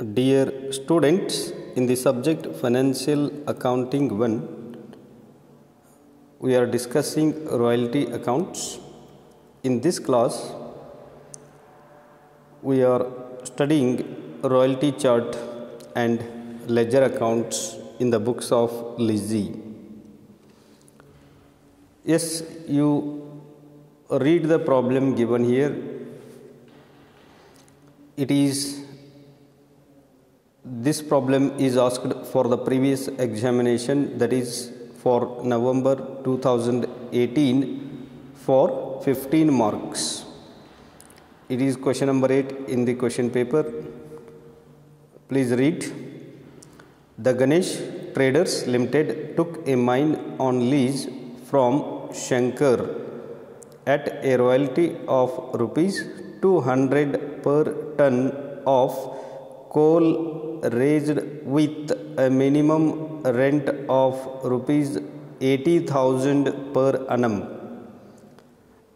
Dear students, in the subject Financial Accounting 1, we are discussing royalty accounts. In this class, we are studying royalty chart and ledger accounts in the books of Lizzie. Yes, you read the problem given here. This problem is asked for the previous examination, that is for November 2018 for 15 marks. It is question number 8 in the question paper. Please read. The Ganesh Traders Limited took a mine on lease from Shankar at a royalty of rupees 200 per ton of coal raised with a minimum rent of rupees 80,000 per annum.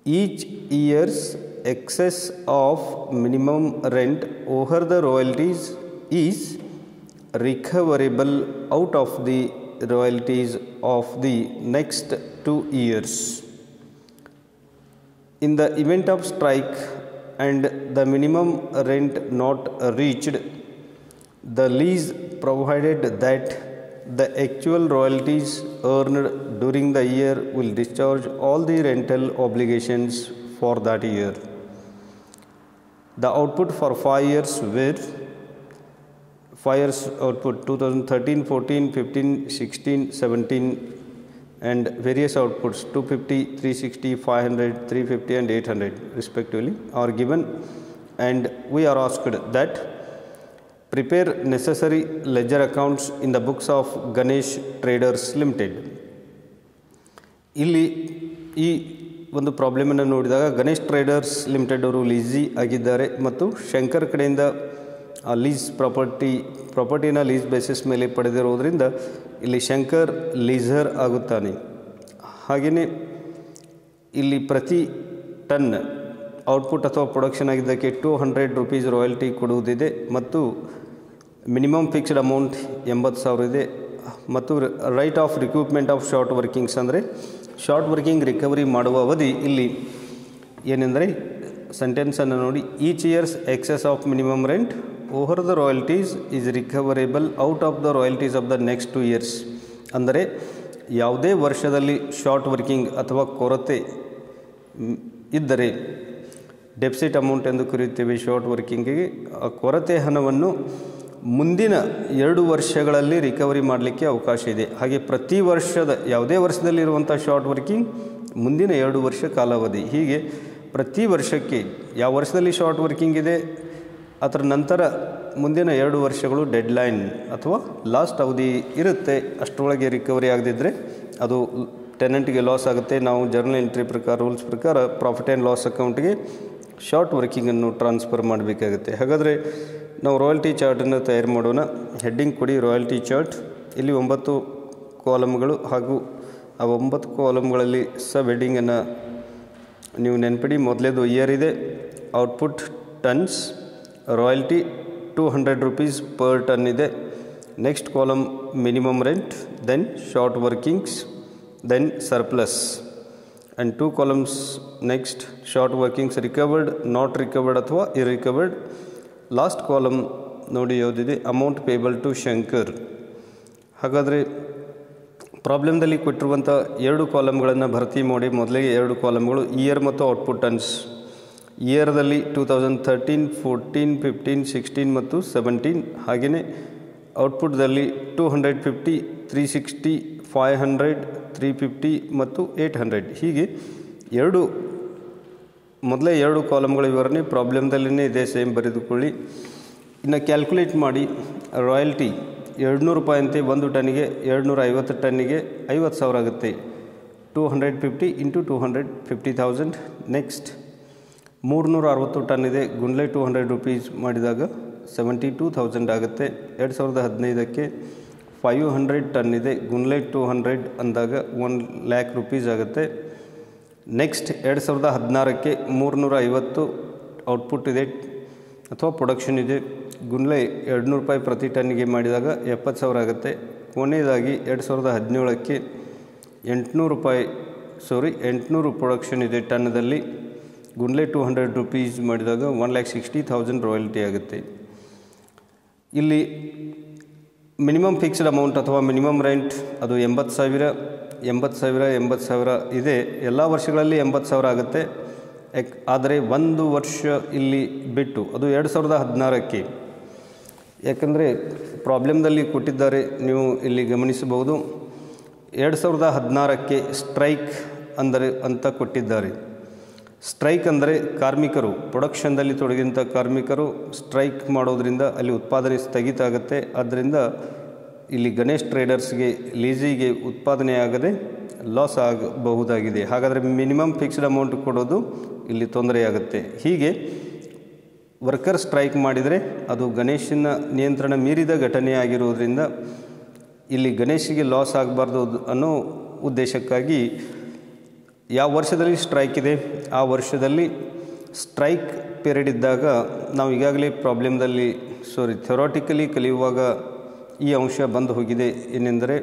Each year's excess of minimum rent over the royalties is recoverable out of the royalties of the next 2 years. In the event of strike and the minimum rent not reached, the lease provided that the actual royalties earned during the year will discharge all the rental obligations for that year. The output for 5 years were 5 years output 2013, 14, 15, 16, 17 and various outputs 250, 360, 500, 350 and 800 respectively are given, and we are asked that prepare necessary ledger accounts in the books of Ganesh Traders Limited. ಇಲ್ಲಿ ಈ ಒಂದು problem ಅನ್ನು ನೋಡಿದಾಗ Ganesh traders limited ಅವರು lessee ಆಗಿದ್ದಾರೆ ಮತ್ತು ಶಂಕರ್ ಕಡೆಯಿಂದ ಆ ಲೀಸ್ ಪ್ರಾಪರ್ಟಿನ ಲೀಸ್ ಬೇಸಿಸ್ ಮೇಲೆ ಪಡೆದಿರೋದ್ರಿಂದ ಇಲ್ಲಿ ಶಂಕರ್ ಲೀಸರ್ ಆಗುತ್ತಾನೆ. ಹಾಗೆಯೇ ಇಲ್ಲಿ ಪ್ರತಿ ಟನ್ ಔಟ್ಪುಟ್ ಅಥವಾ ಪ್ರೊಡಕ್ಷನ್ ಆಗಿದ್ದಕ್ಕೆ 200 ರೂಪೀಸ್ ರಾಯಲ್ಟಿ ಕೊಡುವುದಿದೆ ಮತ್ತು ಮಿನಿಮಮ್ ಫಿಕ್ಸ್ಡ್ ಅಮೌಂಟ್ 80,000 ಇದೆ ಮತ್ತು right of recruitment of short workings ಅಂದರೆ ಶಾರ್ಟ್ ವರ್ಕಿಂಗ್ ರಿಕವರಿ ಮಾಡುವ ಅವಧಿ ಇಲ್ಲಿ ಏನೆಂದರೆ ಸೆಂಟೆನ್ಸನ್ನು ನೋಡಿ, each years excess of minimum rent over the royalties is recoverable out of the royalties of the next 2 years. ಅಂದರೆ ಯಾವುದೇ ವರ್ಷದಲ್ಲಿ ಶಾರ್ಟ್ ವರ್ಕಿಂಗ್ ಅಥವಾ ಕೊರತೆ ಇದ್ದರೆ ಡೆಫಿಸಿಟ್ ಅಮೌಂಟ್ ಎಂದು ಕರೆಯುತ್ತೇವೆ ಶಾರ್ಟ್ ವರ್ಕಿಂಗಿಗೆ. ಆ ಕೊರತೆ ಹಣವನ್ನು ಮುಂದಿನ 2 ವರ್ಷಗಳಲ್ಲಿ ರಿಕವರಿ ಮಾಡಲಿಕ್ಕೆ ಅವಕಾಶ ಇದೆ. ಹಾಗೆ ಪ್ರತಿ ವರ್ಷದ ಯಾವುದೇ ವರ್ಷದಲ್ಲಿರುವಂಥ ಶಾರ್ಟ್ ವರ್ಕಿಂಗ್ ಮುಂದಿನ 2 ವರ್ಷ ಕಾಲಾವಧಿ, ಹೀಗೆ ಪ್ರತಿ ವರ್ಷಕ್ಕೆ ಯಾವ ವರ್ಷದಲ್ಲಿ ಶಾರ್ಟ್ ವರ್ಕಿಂಗ್ ಇದೆ ಅದರ ನಂತರ ಮುಂದಿನ 2 ವರ್ಷಗಳು ಡೆಡ್ಲೈನ್ ಅಥವಾ ಲಾಸ್ಟ್ ಅವಧಿ ಇರುತ್ತೆ. ಅಷ್ಟರೊಳಗೆ ರಿಕವರಿ ಆಗದಿದ್ದರೆ ಅದು ಟೆನೆಂಟ್ಗೆ ಲಾಸ್ ಆಗುತ್ತೆ. ನಾವು ಜರ್ನಲ್ ಎಂಟ್ರಿ ಪ್ರಕಾರ ರೂಲ್ಸ್ ಪ್ರಕಾರ ಪ್ರಾಫಿಟ್ ಆ್ಯಂಡ್ ಲಾಸ್ ಅಕೌಂಟ್ಗೆ ಶಾರ್ಟ್ ವರ್ಕಿಂಗನ್ನು ಟ್ರಾನ್ಸ್ಫರ್ ಮಾಡಬೇಕಾಗುತ್ತೆ. ಹಾಗಾದರೆ ನಾವು ರಾಯಲ್ಟಿ ಚಾರ್ಟನ್ನು ತಯಾರು ಮಾಡೋಣ. ಹೆಡ್ಡಿಂಗ್ ಕೊಡಿ ರಾಯಲ್ಟಿ ಚಾರ್ಟ್. ಇಲ್ಲಿ 9 ಕಾಲಮ್ಗಳು ಹಾಗೂ ಆ 9 ಕಾಲಮ್ಗಳಲ್ಲಿ ಸಬ್ ಹೆಡ್ಡಿಂಗನ್ನು ನೀವು ನೆನಪಿಡಿ. ಮೊದಲೇದು ಇಯರ್ ಇದೆ, output tons, royalty 200 rupees per ton ಇದೆ. Next column minimum rent, then short workings, then surplus and 2 columns next short workings recovered, not recovered ಅಥವಾ irrecovered. ಲಾಸ್ಟ್ ಕಾಲಮ್ ನೋಡಿ ಯಾವುದಿದೆ, ಅಮೌಂಟ್ ಪೇಬಲ್ ಟು ಶಂಕರ್. ಹಾಗಾದರೆ ಪ್ರಾಬ್ಲಮ್ದಲ್ಲಿ ಕೊಟ್ಟಿರುವಂಥ 2 ಕಾಲಮ್ಗಳನ್ನು ಭರ್ತಿ ಮಾಡಿ. ಮೊದಲಿಗೆ 2 ಕಾಲಮ್ಗಳು ಇಯರ್ ಮತ್ತು ಔಟ್ಪುಟ್ ಟನ್ಸ್. ಇಯರ್ದಲ್ಲಿ 2013, 14, 15, 16 ಮತ್ತು 17. ಹಾಗೆಯೇ ಔಟ್ಪುಟ್ದಲ್ಲಿ 250, 360, 500, 350 ಮತ್ತು 800. ಹೀಗೆ ಮೊದಲೇ 2 ಕಾಲಮ್ಗಳ ವಿವರಣೆ ಪ್ರಾಬ್ಲಮ್ದಲ್ಲಿನೇ ಇದೆ, ಸೇಮ್ ಬರೆದುಕೊಳ್ಳಿ. ಇನ್ನು ಕ್ಯಾಲ್ಕುಲೇಟ್ ಮಾಡಿ. ರಾಯಲ್ಟಿ 200 ರೂಪಾಯಿ ಅಂತೆ 1 ಟನ್ನಿಗೆ, 250 ಟನ್ನಿಗೆ 50,000 ಆಗುತ್ತೆ. 250 ಇಂಟು 250,000. ನೆಕ್ಸ್ಟ್ 360 ಟನ್ ಇದೆ, ಗುಂಡ್ಲೆ 200 ರೂಪೀಸ್ ಮಾಡಿದಾಗ 72,000 ಆಗುತ್ತೆ. 2015ಕ್ಕೆ 500 ಟನ್ ಇದೆ, ಗುಂಡ್ಲೆ 200 ಅಂದಾಗ 1,00,000 ರೂಪೀಸ್ ಆಗುತ್ತೆ. ನೆಕ್ಸ್ಟ್ 2016ಕ್ಕೆ 350 ಔಟ್ಪುಟ್ ಇದೆ ಅಥವಾ ಪ್ರೊಡಕ್ಷನ್ ಇದೆ, ಗುಂಡ್ಲೆ 200 ರೂಪಾಯಿ ಪ್ರತಿ ಟನ್ನಿಗೆ ಮಾಡಿದಾಗ 70,000 ಆಗುತ್ತೆ. ಕೊನೆಯದಾಗಿ 2017ಕ್ಕೆ 800 ಪ್ರೊಡಕ್ಷನ್ ಇದೆ ಟನ್ನದಲ್ಲಿ. ಗುಂಡ್ಲೆ 200 ರೂಪೀಸ್ ಮಾಡಿದಾಗ 1,60,000 ರಾಯಲ್ಟಿ ಆಗುತ್ತೆ. ಇಲ್ಲಿ ಮಿನಿಮಮ್ ಫಿಕ್ಸ್ಡ್ ಅಮೌಂಟ್ ಅಥವಾ ಮಿನಿಮಮ್ ರೆಂಟ್ ಅದು 80,000 ಇದೆ. ಎಲ್ಲ ವರ್ಷಗಳಲ್ಲಿ 80,000 ಆಗುತ್ತೆ. ಆದರೆ ಒಂದು ವರ್ಷ ಇಲ್ಲಿ ಬಿಟ್ಟು ಅದು 2016ಕ್ಕೆ, ಯಾಕಂದರೆ ಪ್ರಾಬ್ಲಮ್ದಲ್ಲಿ ಕೊಟ್ಟಿದ್ದಾರೆ, ನೀವು ಇಲ್ಲಿ ಗಮನಿಸಬಹುದು. 2016ಕ್ಕೆ ಸ್ಟ್ರೈಕ್ ಅಂತ ಕೊಟ್ಟಿದ್ದಾರೆ. ಸ್ಟ್ರೈಕ್ ಅಂದರೆ ಕಾರ್ಮಿಕರು, ಪ್ರೊಡಕ್ಷನ್ದಲ್ಲಿ ತೊಡಗಿದಂಥ ಕಾರ್ಮಿಕರು ಸ್ಟ್ರೈಕ್ ಮಾಡೋದ್ರಿಂದ ಅಲ್ಲಿ ಉತ್ಪಾದನೆ ಸ್ಥಗಿತ ಆಗುತ್ತೆ. ಆದ್ದರಿಂದ ಇಲ್ಲಿ ಗಣೇಶ್ ಟ್ರೇಡರ್ಸ್ಗೆ ಲೀಸಿಗೆ ಉತ್ಪಾದನೆ ಆಗದೆ ಲಾಸ್ ಆಗಬಹುದಾಗಿದೆ. ಹಾಗಾದರೆ ಮಿನಿಮಮ್ ಫಿಕ್ಸ್ಡ್ ಅಮೌಂಟ್ ಕೊಡೋದು ಇಲ್ಲಿ ತೊಂದರೆಯಾಗುತ್ತೆ. ಹೀಗೆ ವರ್ಕರ್ ಸ್ಟ್ರೈಕ್ ಮಾಡಿದರೆ ಅದು ಗಣೇಶನ ನಿಯಂತ್ರಣ ಮೀರಿದ ಘಟನೆ ಆಗಿರೋದ್ರಿಂದ ಇಲ್ಲಿ ಗಣೇಶಿಗೆ ಲಾಸ್ ಆಗಬಾರ್ದು ಅನ್ನೋ ಉದ್ದೇಶಕ್ಕಾಗಿ ಯಾವ ವರ್ಷದಲ್ಲಿ ಸ್ಟ್ರೈಕ್ ಇದೆ ಆ ವರ್ಷದಲ್ಲಿ ಸ್ಟ್ರೈಕ್ ಪೀರಿಯಡ್ ಇದ್ದಾಗ ನಾವು ಈಗಾಗಲೇ ಥಿಯೋರಾಟಿಕಲಿ ಕಲಿಯುವಾಗ ಈ ಅಂಶ ಬಂದು ಹೋಗಿದೆ. ಏನೆಂದರೆ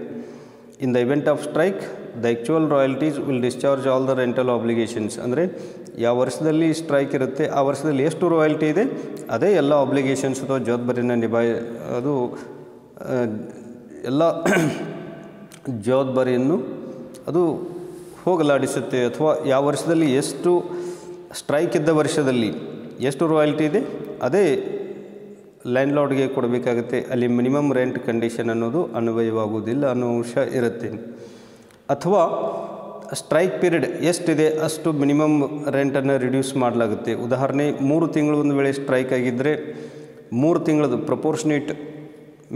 in the event of strike the actual royalties will discharge all the rental obligations. ಅಂದರೆ ಯಾವ ವರ್ಷದಲ್ಲಿ ಸ್ಟ್ರೈಕ್ ಇರುತ್ತೆ ಆ ವರ್ಷದಲ್ಲಿ ಎಷ್ಟು ರಾಯಲ್ಟಿ ಇದೆ ಅದೇ ಎಲ್ಲ ಆಬ್ಲಿಗೇಷನ್ಸ್ ಅಥವಾ ಜವಾಬ್ದಾರಿನ ಅದು ಎಲ್ಲ ಜವಾಬ್ದಾರಿಯನ್ನು ಅದು ಹೋಗಲಾಡಿಸುತ್ತೆ. ಅಥವಾ ಯಾವ ವರ್ಷದಲ್ಲಿ ಎಷ್ಟು ಸ್ಟ್ರೈಕ್ ಇದ್ದ ವರ್ಷದಲ್ಲಿ ಎಷ್ಟು ರಾಯಲ್ಟಿ ಇದೆ ಅದೇ ಲ್ಯಾಂಡ್ಲಾರ್ಡ್ಗೆ ಕೊಡಬೇಕಾಗುತ್ತೆ. ಅಲ್ಲಿ ಮಿನಿಮಮ್ ರೆಂಟ್ ಕಂಡೀಷನ್ ಅನ್ನೋದು ಅನ್ವಯವಾಗುವುದಿಲ್ಲ ಅನ್ನೋ ಅಂಶ ಇರುತ್ತೆ. ಅಥವಾ ಸ್ಟ್ರೈಕ್ ಪೀರಿಯಡ್ ಎಷ್ಟಿದೆ ಅಷ್ಟು ಮಿನಿಮಮ್ ರೆಂಟನ್ನು ರಿಡ್ಯೂಸ್ ಮಾಡಲಾಗುತ್ತೆ. ಉದಾಹರಣೆ 3 ತಿಂಗಳು ಒಂದು ವೇಳೆ ಸ್ಟ್ರೈಕ್ ಆಗಿದ್ದರೆ 3 ತಿಂಗಳದು ಪ್ರಪೋರ್ಷನೇಟ್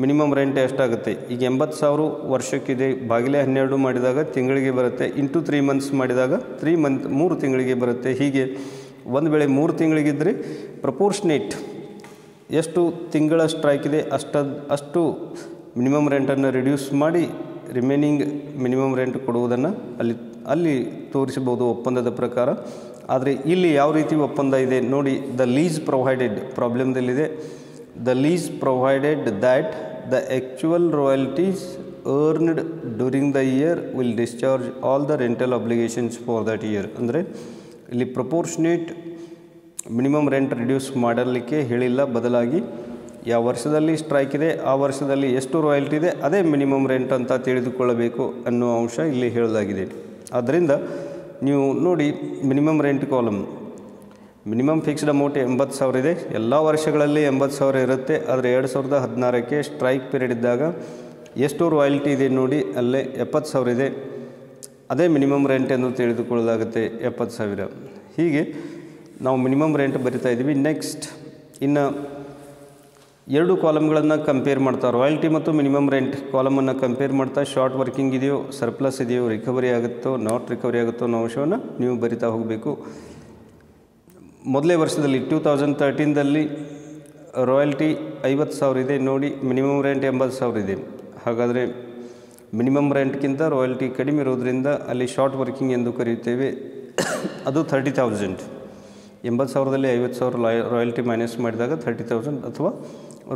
ಮಿನಿಮಮ್ ರೆಂಟ್ ಎಷ್ಟಾಗುತ್ತೆ. ಈಗ 80,000 ವರ್ಷಕ್ಕಿದೆ, ಬಾಗಿಲೆ 12 ಮಾಡಿದಾಗ ತಿಂಗಳಿಗೆ ಬರುತ್ತೆ, ಇಂಟು 3 ಮಂತ್ಸ್ ಮಾಡಿದಾಗ 3 ತಿಂಗಳಿಗೆ ಬರುತ್ತೆ. ಹೀಗೆ ಒಂದು ವೇಳೆ 3 ತಿಂಗಳಿಗಿದ್ದರೆ ಪ್ರಪೋರ್ಷನೇಟ್ ಎಷ್ಟು ತಿಂಗಳ ಸ್ಟ್ರೈಕ್ ಇದೆ ಅಷ್ಟು ಮಿನಿಮಮ್ ರೆಂಟನ್ನು ರಿಡ್ಯೂಸ್ ಮಾಡಿ ರಿಮೈನಿಂಗ್ ಮಿನಿಮಮ್ ರೆಂಟ್ ಕೊಡುವುದನ್ನು ಅಲ್ಲಿ ತೋರಿಸಬಹುದು ಒಪ್ಪಂದದ ಪ್ರಕಾರ. ಆದರೆ ಇಲ್ಲಿ ಯಾವ ರೀತಿ ಒಪ್ಪಂದ ಇದೆ ನೋಡಿ. ದ ಲೀಸ್ ಪ್ರೊವೈಡೆಡ್ ಪ್ರಾಬ್ಲಮ್ದಲ್ಲಿದೆ. The lease provided that the actual royalties earned during the year will discharge all the rental obligations for that year. ಅಂದರೆ ಇಲ್ಲಿ ಪ್ರಪೋರ್ಷನೇಟ್ ಮಿನಿಮಮ್ ರೆಂಟ್ ರಿಡ್ಯೂಸ್ ಮಾಡಲಿಕ್ಕೆ ಹೇಳಿಲ್ಲ, ಬದಲಾಗಿ ಯಾವ ವರ್ಷದಲ್ಲಿ ಸ್ಟ್ರೈಕ್ ಇದೆ ಆ ವರ್ಷದಲ್ಲಿ ಎಷ್ಟು ರಾಯಲ್ಟಿ ಇದೆ ಅದೇ ಮಿನಿಮಮ್ ರೆಂಟ್ ಅಂತ ತಿಳಿದುಕೊಳ್ಳಬೇಕು ಅನ್ನೋ ಅಂಶ ಇಲ್ಲಿ ಹೇಳಲಾಗಿದೆ. ಆದ್ದರಿಂದ ನೀವು ನೋಡಿ minimum rent column minimum fixed amount 80,000 ಇದೆ. ಎಲ್ಲ ವರ್ಷಗಳಲ್ಲಿ 80,000 ಇರುತ್ತೆ. ಆದರೆ 2016ಕ್ಕೆ ಸ್ಟ್ರೈಕ್ ಪೀರಿಯಡ್ ಇದ್ದಾಗ ಎಷ್ಟು ರಾಯಲ್ಟಿ ಇದೆ ನೋಡಿ, ಅಲ್ಲೇ 70,000 ಇದೆ. ಅದೇ ಮಿನಿಮಮ್ ರೆಂಟ್ ಎಂದು ತಿಳಿದುಕೊಳ್ಳಲಾಗುತ್ತೆ 70,000. ಹೀಗೆ ನಾವು ಮಿನಿಮಮ್ ರೆಂಟ್ ಬರಿತಾ ಇದ್ದೀವಿ. ನೆಕ್ಸ್ಟ್ ಇನ್ನು 2 ಕಾಲಮ್ಗಳನ್ನು ಕಂಪೇರ್ ಮಾಡ್ತಾ, ರಾಯಲ್ಟಿ ಮತ್ತು ಮಿನಿಮಮ್ ರೆಂಟ್ ಕಾಲಮನ್ನು ಕಂಪೇರ್ ಮಾಡ್ತಾ ಶಾರ್ಟ್ ವರ್ಕಿಂಗ್ ಇದೆಯೋ, ಸರ್ಪ್ಲಸ್ ಇದೆಯೋ, ರಿಕವರಿ ಆಗುತ್ತೋ, ನಾಟ್ ರಿಕವರಿ ಆಗುತ್ತೋ ಅನ್ನೋ ಅಂಶವನ್ನು ನೀವು ಬರಿತಾ ಹೋಗಬೇಕು. ಮೊದಲೇ ವರ್ಷದಲ್ಲಿ 2013ದಲ್ಲಿ ರಾಯಲ್ಟಿ 50,000 ಇದೆ ನೋಡಿ, ಮಿನಿಮಮ್ ರೆಂಟ್ 80,000 ಇದೆ. ಹಾಗಾದರೆ ಮಿನಿಮಮ್ ರೆಂಟ್ಗಿಂತ ರಾಯಲ್ಟಿ ಕಡಿಮೆ ಇರೋದ್ರಿಂದ ಅಲ್ಲಿ ಶಾರ್ಟ್ ವರ್ಕಿಂಗ್ ಎಂದು ಕರೆಯುತ್ತೇವೆ. ಅದು 30,000. 80,000ದಲ್ಲಿ 50,000 ರಾಯಲ್ಟಿ ಮೈನಸ್ ಮಾಡಿದಾಗ 30,000. ಅಥವಾ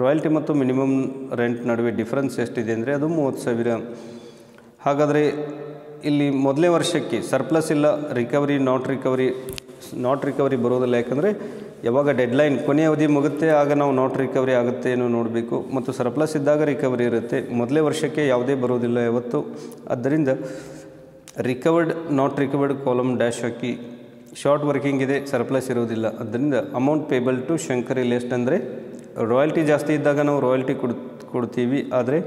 ರಾಯಲ್ಟಿ ಮತ್ತು ಮಿನಿಮಮ್ ರೆಂಟ್ ನಡುವೆ ಡಿಫ್ರೆನ್ಸ್ ಎಷ್ಟಿದೆ ಅಂದರೆ ಅದು 30,000. ಹಾಗಾದರೆ ಇಲ್ಲಿ ಮೊದಲೇ ವರ್ಷಕ್ಕೆ ಸರ್ಪ್ಲಸ್ ಇಲ್ಲ, ರಿಕವರಿ ನಾಟ್ ರಿಕವರಿ ಬರೋದಿಲ್ಲ. ಯಾಕಂದರೆ ಯಾವಾಗ ಡೆಡ್ಲೈನ್ ಕೊನೆಯ ಅವಧಿ ಮುಗುತ್ತೆ ಆಗ ನಾವು ನಾಟ್ ರಿಕವರಿ ಆಗುತ್ತೆ ಏನೋ ನೋಡಬೇಕು, ಮತ್ತು ಸರ್ಪ್ಲಸ್ ಇದ್ದಾಗ ರಿಕವರಿ ಇರುತ್ತೆ. ಮೊದಲೇ ವರ್ಷಕ್ಕೆ ಯಾವುದೇ ಬರೋದಿಲ್ಲ ಯಾವತ್ತು. ಆದ್ದರಿಂದ recovered not recovered column dash hockey. Short working ಇದೆ, ಸರ್ಪ್ಲಸ್ ಇರೋದಿಲ್ಲ. ಆದ್ದರಿಂದ ಅಮೌಂಟ್ ಪೇಬಲ್ ಟು ಶಂಕರ್ ಇಲ್ಲಿ ಎಷ್ಟಂದರೆ ರಾಯಲ್ಟಿ ಜಾಸ್ತಿ ಇದ್ದಾಗ ನಾವು ರಾಯಲ್ಟಿ ಕೊಡ್ತೀವಿ. ಆದರೆ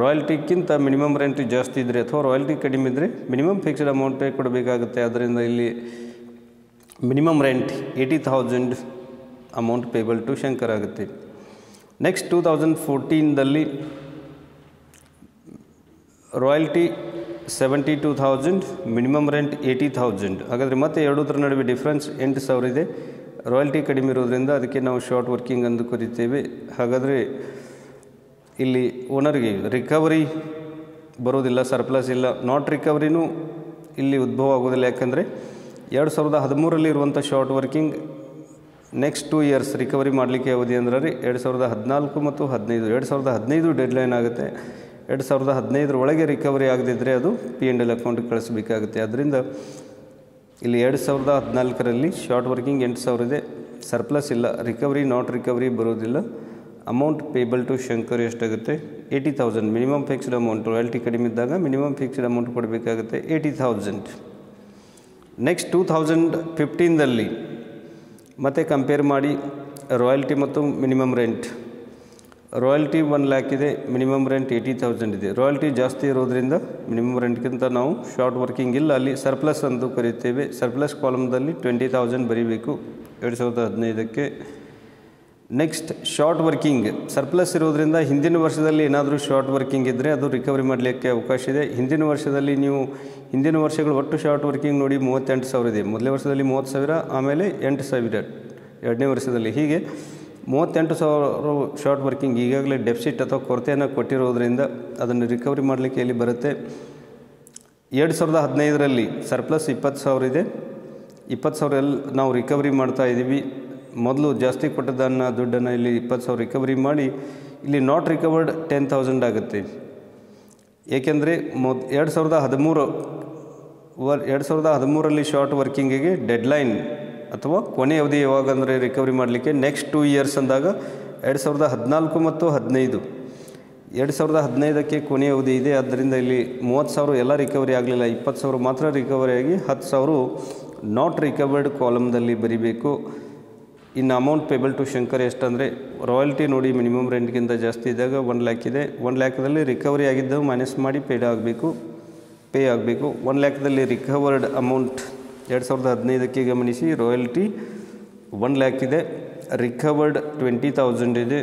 ರಾಯಲ್ಟಿಗಿಂತ ಮಿನಿಮಮ್ ರೆಂಟ್ ಜಾಸ್ತಿ ಇದ್ದರೆ ಅಥವಾ ರಾಯಲ್ಟಿ ಕಡಿಮೆ ಇದ್ದರೆ ಮಿನಿಮಮ್ ಫಿಕ್ಸ್ಡ್ ಅಮೌಂಟೇ ಕೊಡಬೇಕಾಗುತ್ತೆ. ಆದ್ದರಿಂದ ಇಲ್ಲಿ minimum rent 80,000 amount payable to Shankar ಆಗುತ್ತೆ. ನೆಕ್ಸ್ಟ್ 2014ದಲ್ಲಿ ರಾಯಲ್ಟಿ 72,000, ಮಿನಿಮಮ್ ರೆಂಟ್ 80,000. ಹಾಗಾದರೆ ಮತ್ತೆ ಎರಡೂದ್ರ ನಡುವೆ ಡಿಫ್ರೆನ್ಸ್ 8,000 ಇದೆ. ರಾಯಲ್ಟಿ ಕಡಿಮೆ ಇರೋದ್ರಿಂದ ಅದಕ್ಕೆ ನಾವು ಶಾರ್ಟ್ ವರ್ಕಿಂಗ್ ಎಂದು ಕರೀತೇವೆ. ಹಾಗಾದರೆ ಇಲ್ಲಿ ಓನರ್ಗೆ ರಿಕವರಿ ಬರೋದಿಲ್ಲ, ಸರ್ಪ್ಲಸ್ ಇಲ್ಲ, ನಾಟ್ ರಿಕವರಿನೂ ಇಲ್ಲಿ ಉದ್ಭವ ಆಗೋದಿಲ್ಲ. ಯಾಕಂದರೆ 2013ರಲ್ಲಿ ಇರುವಂಥ short working next 2 years recovery ಮಾಡಲಿಕ್ಕೆ ಅವಧಿ ಅಂದ್ರೆ ರೀ 2014 ಮತ್ತು 15. 2015 ಡೆಡ್ಲೈನ್ ಆಗುತ್ತೆ. 2015 ಒಳಗೆ ರಿಕವರಿ ಆಗದಿದ್ದರೆ ಅದು P&L ಅಕೌಂಟ್ಗೆ ಕಳಿಸಬೇಕಾಗುತ್ತೆ. ಅದರಿಂದ ಇಲ್ಲಿ 2014ರಲ್ಲಿ ಶಾರ್ಟ್ ವರ್ಕಿಂಗ್ 8,000 ಇದೆ, ಸರ್ಪ್ಲಸ್ ಇಲ್ಲ, ರಿಕವರಿ ನಾಟ್ ರಿಕವರಿ ಬರೋದಿಲ್ಲ. ಅಮೌಂಟ್ ಪೇಬಲ್ ಟು ಶಂಕರ್ ಎಷ್ಟಾಗುತ್ತೆ? 80,000. ಮಿನಿಮಮ್ ಫಿಕ್ಸ್ಡ್ ಅಮೌಂಟ್, ರಾಯಲ್ಟಿ ಕಡಿಮೆ ಇದ್ದಾಗ ಮಿನಿಮಮ್ ಫಿಕ್ಸ್ಡ್ ಅಮೌಂಟ್ ಕೊಡಬೇಕಾಗುತ್ತೆ 80,000. ನೆಕ್ಸ್ಟ್ 2015ದಲ್ಲಿ ಮತ್ತೆ ಕಂಪೇರ್ ಮಾಡಿ ರಾಯಲ್ಟಿ ಮತ್ತು ಮಿನಿಮಮ್ ರೆಂಟ್. ರಾಯಲ್ಟಿ 1 lakh ಇದೆ, ಮಿನಿಮಮ್ ರೆಂಟ್ 80,000 ಇದೆ. ರಾಯಲ್ಟಿ ಜಾಸ್ತಿ ಇರೋದ್ರಿಂದ ಮಿನಿಮಮ್ ರೆಂಟ್ಗಿಂತ ನಾವು ಶಾರ್ಟ್ ವರ್ಕಿಂಗ್ ಇಲ್ಲ, ಅಲ್ಲಿ ಸರ್ಪ್ಲಸ್ ಅಂತ ಕರೀತೇವೆ. ಸರ್ಪ್ಲಸ್ ಕಾಲಮ್ದಲ್ಲಿ 20,000 ಬರೀಬೇಕು 2015ಕ್ಕೆ. ನೆಕ್ಸ್ಟ್ ಶಾರ್ಟ್ ವರ್ಕಿಂಗ್ ಸರ್ಪ್ಲಸ್ ಇರೋದ್ರಿಂದ ಹಿಂದಿನ ವರ್ಷದಲ್ಲಿ ಏನಾದರೂ ಶಾರ್ಟ್ ವರ್ಕಿಂಗ್ ಇದ್ದರೆ ಅದು ರಿಕವರಿ ಮಾಡಲಿಕ್ಕೆ ಅವಕಾಶ ಇದೆ. ಹಿಂದಿನ ವರ್ಷದಲ್ಲಿ ನೀವು ಹಿಂದಿನ ವರ್ಷಗಳು ಒಟ್ಟು ಶಾರ್ಟ್ ವರ್ಕಿಂಗ್ ನೋಡಿ 38,000 ಇದೆ. ಮೊದಲನೇ ವರ್ಷದಲ್ಲಿ 30,000, ಆಮೇಲೆ 8,000 ಎರಡನೇ ವರ್ಷದಲ್ಲಿ. ಹೀಗೆ 38,000 ಶಾರ್ಟ್ ವರ್ಕಿಂಗ್ ಈಗಾಗಲೇ ಡೆಫಿಸಿಟ್ ಅಥವಾ ಕೊರತೆಯನ್ನು ಕೊಟ್ಟಿರೋದ್ರಿಂದ ಅದನ್ನು ರಿಕವರಿ ಮಾಡಲಿಕ್ಕೆ ಎಲ್ಲಿ ಬರುತ್ತೆ? 2015ರಲ್ಲಿ ಸರ್ಪ್ಲಸ್ 20,000 ಇದೆ. 20,000 ನಾವು ರಿಕವರಿ ಮಾಡ್ತಾ ಇದ್ದೀವಿ. ಮೊದಲು ಜಾಸ್ತಿ ಕೊಟ್ಟದನ್ನು ದುಡ್ಡನ್ನು ಇಲ್ಲಿ 20,000 ರಿಕವರಿ ಮಾಡಿ ಇಲ್ಲಿ ನಾಟ್ ರಿಕವರ್ಡ್ 10,000 ಆಗುತ್ತೆ. ಏಕೆಂದರೆ 2013ರಲ್ಲಿ ಶಾರ್ಟ್ ವರ್ಕಿಂಗಿಗೆ ಡೆಡ್ಲೈನ್ ಅಥವಾ ಕೊನೆ ಅವಧಿ ಯಾವಾಗಂದರೆ ರಿಕವರಿ ಮಾಡಲಿಕ್ಕೆ ನೆಕ್ಸ್ಟ್ 2 ಇಯರ್ಸ್ ಅಂದಾಗ 2014 ಮತ್ತು 15. 2015ಕ್ಕೆ ಕೊನೆ ಅವಧಿ ಇದೆ. ಆದ್ದರಿಂದ ಇಲ್ಲಿ 30,000 ಎಲ್ಲ ರಿಕವರಿ ಆಗಲಿಲ್ಲ, 20,000 ಮಾತ್ರ ರಿಕವರಿ ಆಗಿ 10,000 ನಾಟ್ ರಿಕವರ್ಡ್ ಕಾಲಮ್ದಲ್ಲಿ ಬರೀಬೇಕು. ಇನ್ನು ಅಮೌಂಟ್ ಪೇಬಲ್ ಟು ಶಂಕರ್ ಎಷ್ಟಂದರೆ ರಾಯಲ್ಟಿ ನೋಡಿ ಮಿನಿಮಮ್ ರೆಂಟ್ಗಿಂತ ಜಾಸ್ತಿ ಇದ್ದಾಗ 1 lakh ಇದೆ. 1 lakhದಲ್ಲಿ ರಿಕವರಿ ಆಗಿದ್ದವು ಮೈನಸ್ ಮಾಡಿ ಪೇ ಆಗಬೇಕು. 1 lakhದಲ್ಲಿ ರಿಕವರ್ಡ್ ಅಮೌಂಟ್ 2015ಕ್ಕೆ ಗಮನಿಸಿ, ರಾಯಲ್ಟಿ 1 lakh ಇದೆ, ರಿಕವರ್ಡ್ 20,000 ಇದೆ.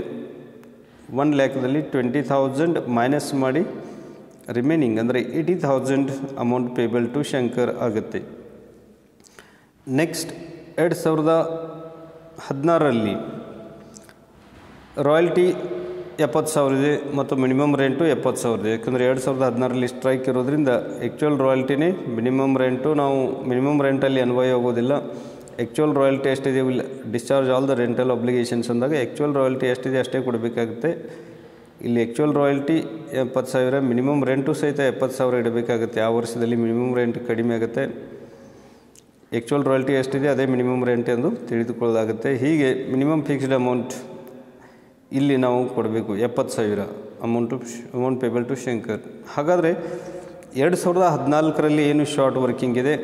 1 lakhದಲ್ಲಿ 20,000 ಮೈನಸ್ ಮಾಡಿ ರಿಮೈನಿಂಗ್ ಅಂದರೆ 80,000 ಅಮೌಂಟ್ ಪೇಬಲ್ ಟು ಶಂಕರ್ ಆಗುತ್ತೆ. ನೆಕ್ಸ್ಟ್ 2016ರಲ್ಲಿ ರಾಯಲ್ಟಿ 70,000 ಇದೆ ಮತ್ತು ಮಿನಿಮಮ್ ರೆಂಟು 70,000 ಇದೆ. ಯಾಕಂದರೆ 2016ರಲ್ಲಿ ಸ್ಟ್ರೈಕ್ ಇರೋದ್ರಿಂದ ಆ್ಯಕ್ಚುಯಲ್ ರಾಯಲ್ಟಿನೇ ಮಿನಿಮಮ್ ರೆಂಟು ನಾವು ಮಿನಿಮಮ್ ರೆಂಟಲ್ಲಿ ಅನ್ವಯ ಆಗೋದಿಲ್ಲ. ಆ್ಯಕ್ಚುಯಲ್ ರಾಯಲ್ಟಿ ಎಷ್ಟಿದೆ will discharge all the rental obligations ಅಂದಾಗ ಆ್ಯಕ್ಚುಯಲ್ ರಾಯಲ್ಟಿ ಎಷ್ಟಿದೆ ಅಷ್ಟೇ ಕೊಡಬೇಕಾಗುತ್ತೆ. ಇಲ್ಲಿ ಆ್ಯಕ್ಚುಯಲ್ ರಾಯಲ್ಟಿ 70,000, ಮಿನಿಮಮ್ ರೆಂಟು ಸಹಿತ 70,000 ಇಡಬೇಕಾಗುತ್ತೆ. ಆ ವರ್ಷದಲ್ಲಿ ಮಿನಿಮಮ್ ರೆಂಟ್ ಕಡಿಮೆ ಆಗುತ್ತೆ. ಆ್ಯಕ್ಚುಯಲ್ ರಾಯಲ್ಟಿ ಎಷ್ಟಿದೆ ಅದೇ ಮಿನಿಮಮ್ ರೆಂಟ್ ಎಂದು ತಿಳಿದುಕೊಳ್ಳಲಾಗುತ್ತೆ. ಹೀಗೆ ಮಿನಿಮಮ್ ಫಿಕ್ಸ್ಡ್ ಅಮೌಂಟ್ ಇಲ್ಲಿ ನಾವು ಕೊಡಬೇಕು 70,000 ಅಮೌಂಟ್ ಪೇಬಲ್ ಟು ಶಂಕರ್. ಹಾಗಾದರೆ 2014ರಲ್ಲಿ ಏನು ಶಾರ್ಟ್ ವರ್ಕಿಂಗ್ ಇದೆ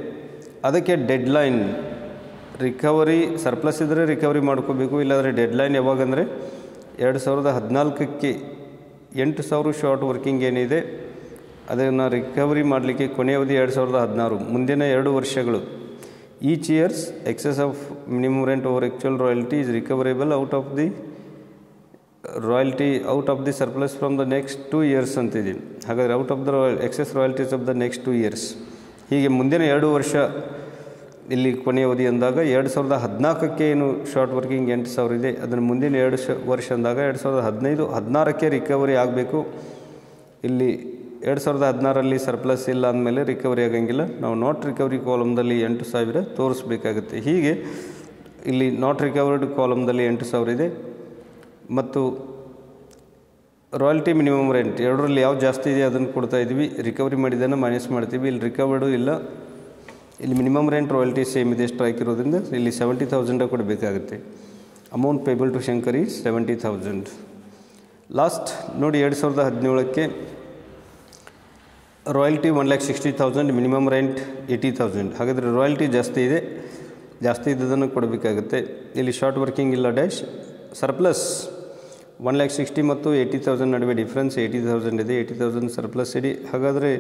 ಅದಕ್ಕೆ ಡೆಡ್ಲೈನ್ ರಿಕವರಿ ಸರ್ಪ್ಲಸ್ ಇದ್ದರೆ ರಿಕವರಿ ಮಾಡ್ಕೋಬೇಕು. ಇಲ್ಲಾಂದರೆ ಡೆಡ್ಲೈನ್ ಯಾವಾಗಂದರೆ 2014ಕ್ಕೆ 8,000 ಶಾರ್ಟ್ ವರ್ಕಿಂಗ್ ಏನಿದೆ ಅದನ್ನು ರಿಕವರಿ ಮಾಡಲಿಕ್ಕೆ ಕೊನೆಯ ಅವಧಿ 2016. ಮುಂದಿನ 2 ವರ್ಷಗಳು each years excess of minimum rent over actual royalty is recoverable out of the surplus from the next 2 years ಅಂತಿದೆ. ಹಾಗಾದರೆ out of the excess royalties of the next 2 years. ಹೀಗೆ ಮುಂದಿನ 2 ವರ್ಷ ಇಲ್ಲಿ ಕೊನೆಯ ಅವಧಿ ಅಂದಾಗ 2014ಕ್ಕೆ ಏನು ಶಾರ್ಟ್ ವರ್ಕಿಂಗ್ 8,000 ಇದೆ ಅದನ್ನು ಮುಂದಿನ 2 ವರ್ಷ ಅಂದಾಗ 2015-16ಕ್ಕೆ ರಿಕವರಿ ಆಗಬೇಕು. ಇಲ್ಲಿ 2016ರಲ್ಲಿ ಸರ್ಪ್ಲಸ್ ಇಲ್ಲ ಅಂದಮೇಲೆ ರಿಕವರಿ ಆಗೋಂಗಿಲ್ಲ. ನಾವು ನಾಟ್ ರಿಕವರಿ ಕಾಲಮ್ದಲ್ಲಿ 8,000 ತೋರಿಸ್ಬೇಕಾಗುತ್ತೆ. ಹೀಗೆ ಇಲ್ಲಿ ನಾಟ್ ರಿಕವರ್ಡ್ ಕಾಲಮ್ದಲ್ಲಿ 8,000 ಇದೆ ಮತ್ತು ರಾಯಲ್ಟಿ ಮಿನಿಮಮ್ ರೆಂಟ್ ಎರಡರಲ್ಲಿ ಯಾವ್ದು ಜಾಸ್ತಿ ಇದೆ ಅದನ್ನು ಕೊಡ್ತಾ ಇದ್ವಿ, ರಿಕವರಿ ಮಾಡಿದ್ದನ್ನು ಮೈನಸ್ ಮಾಡ್ತೀವಿ. ಇಲ್ಲಿ ರಿಕವರ್ಡು ಇಲ್ಲ, ಇಲ್ಲಿ ಮಿನಿಮಮ್ ರೆಂಟ್ ರಾಯಲ್ಟಿ ಸೇಮ್ ಇದೆ ಸ್ಟ್ರೈಕ್ ಇರೋದ್ರಿಂದ ಇಲ್ಲಿ 70,000 ಕೊಡಬೇಕಾಗುತ್ತೆ. Amount payable to Shankar is 70,000. Last ನೋಡಿ 2017ಕ್ಕೆ ರಾಯಲ್ಟಿ 1,60,000, ಮಿನಿಮಮ್ ರೆಂಟ್ 80,000. ಹಾಗಾದರೆ ರಾಯಲ್ಟಿ ಜಾಸ್ತಿ ಇದ್ದದನ್ನು ಕೊಡಬೇಕಾಗುತ್ತೆ. ಇಲ್ಲಿ ಶಾರ್ಟ್ ವರ್ಕಿಂಗ್ ಇಲ್ಲ ಡ್ಯಾಶ್. ಸರ್ಪ್ಲಸ್ 1,60,000 ಮತ್ತು 80,000 ನಡುವೆ ಡಿಫ್ರೆನ್ಸ್ 80,000 ಇದೆ. 80,000 ಸರ್ಪ್ಲಸ್ ಇಡಿ. ಹಾಗಾದರೆ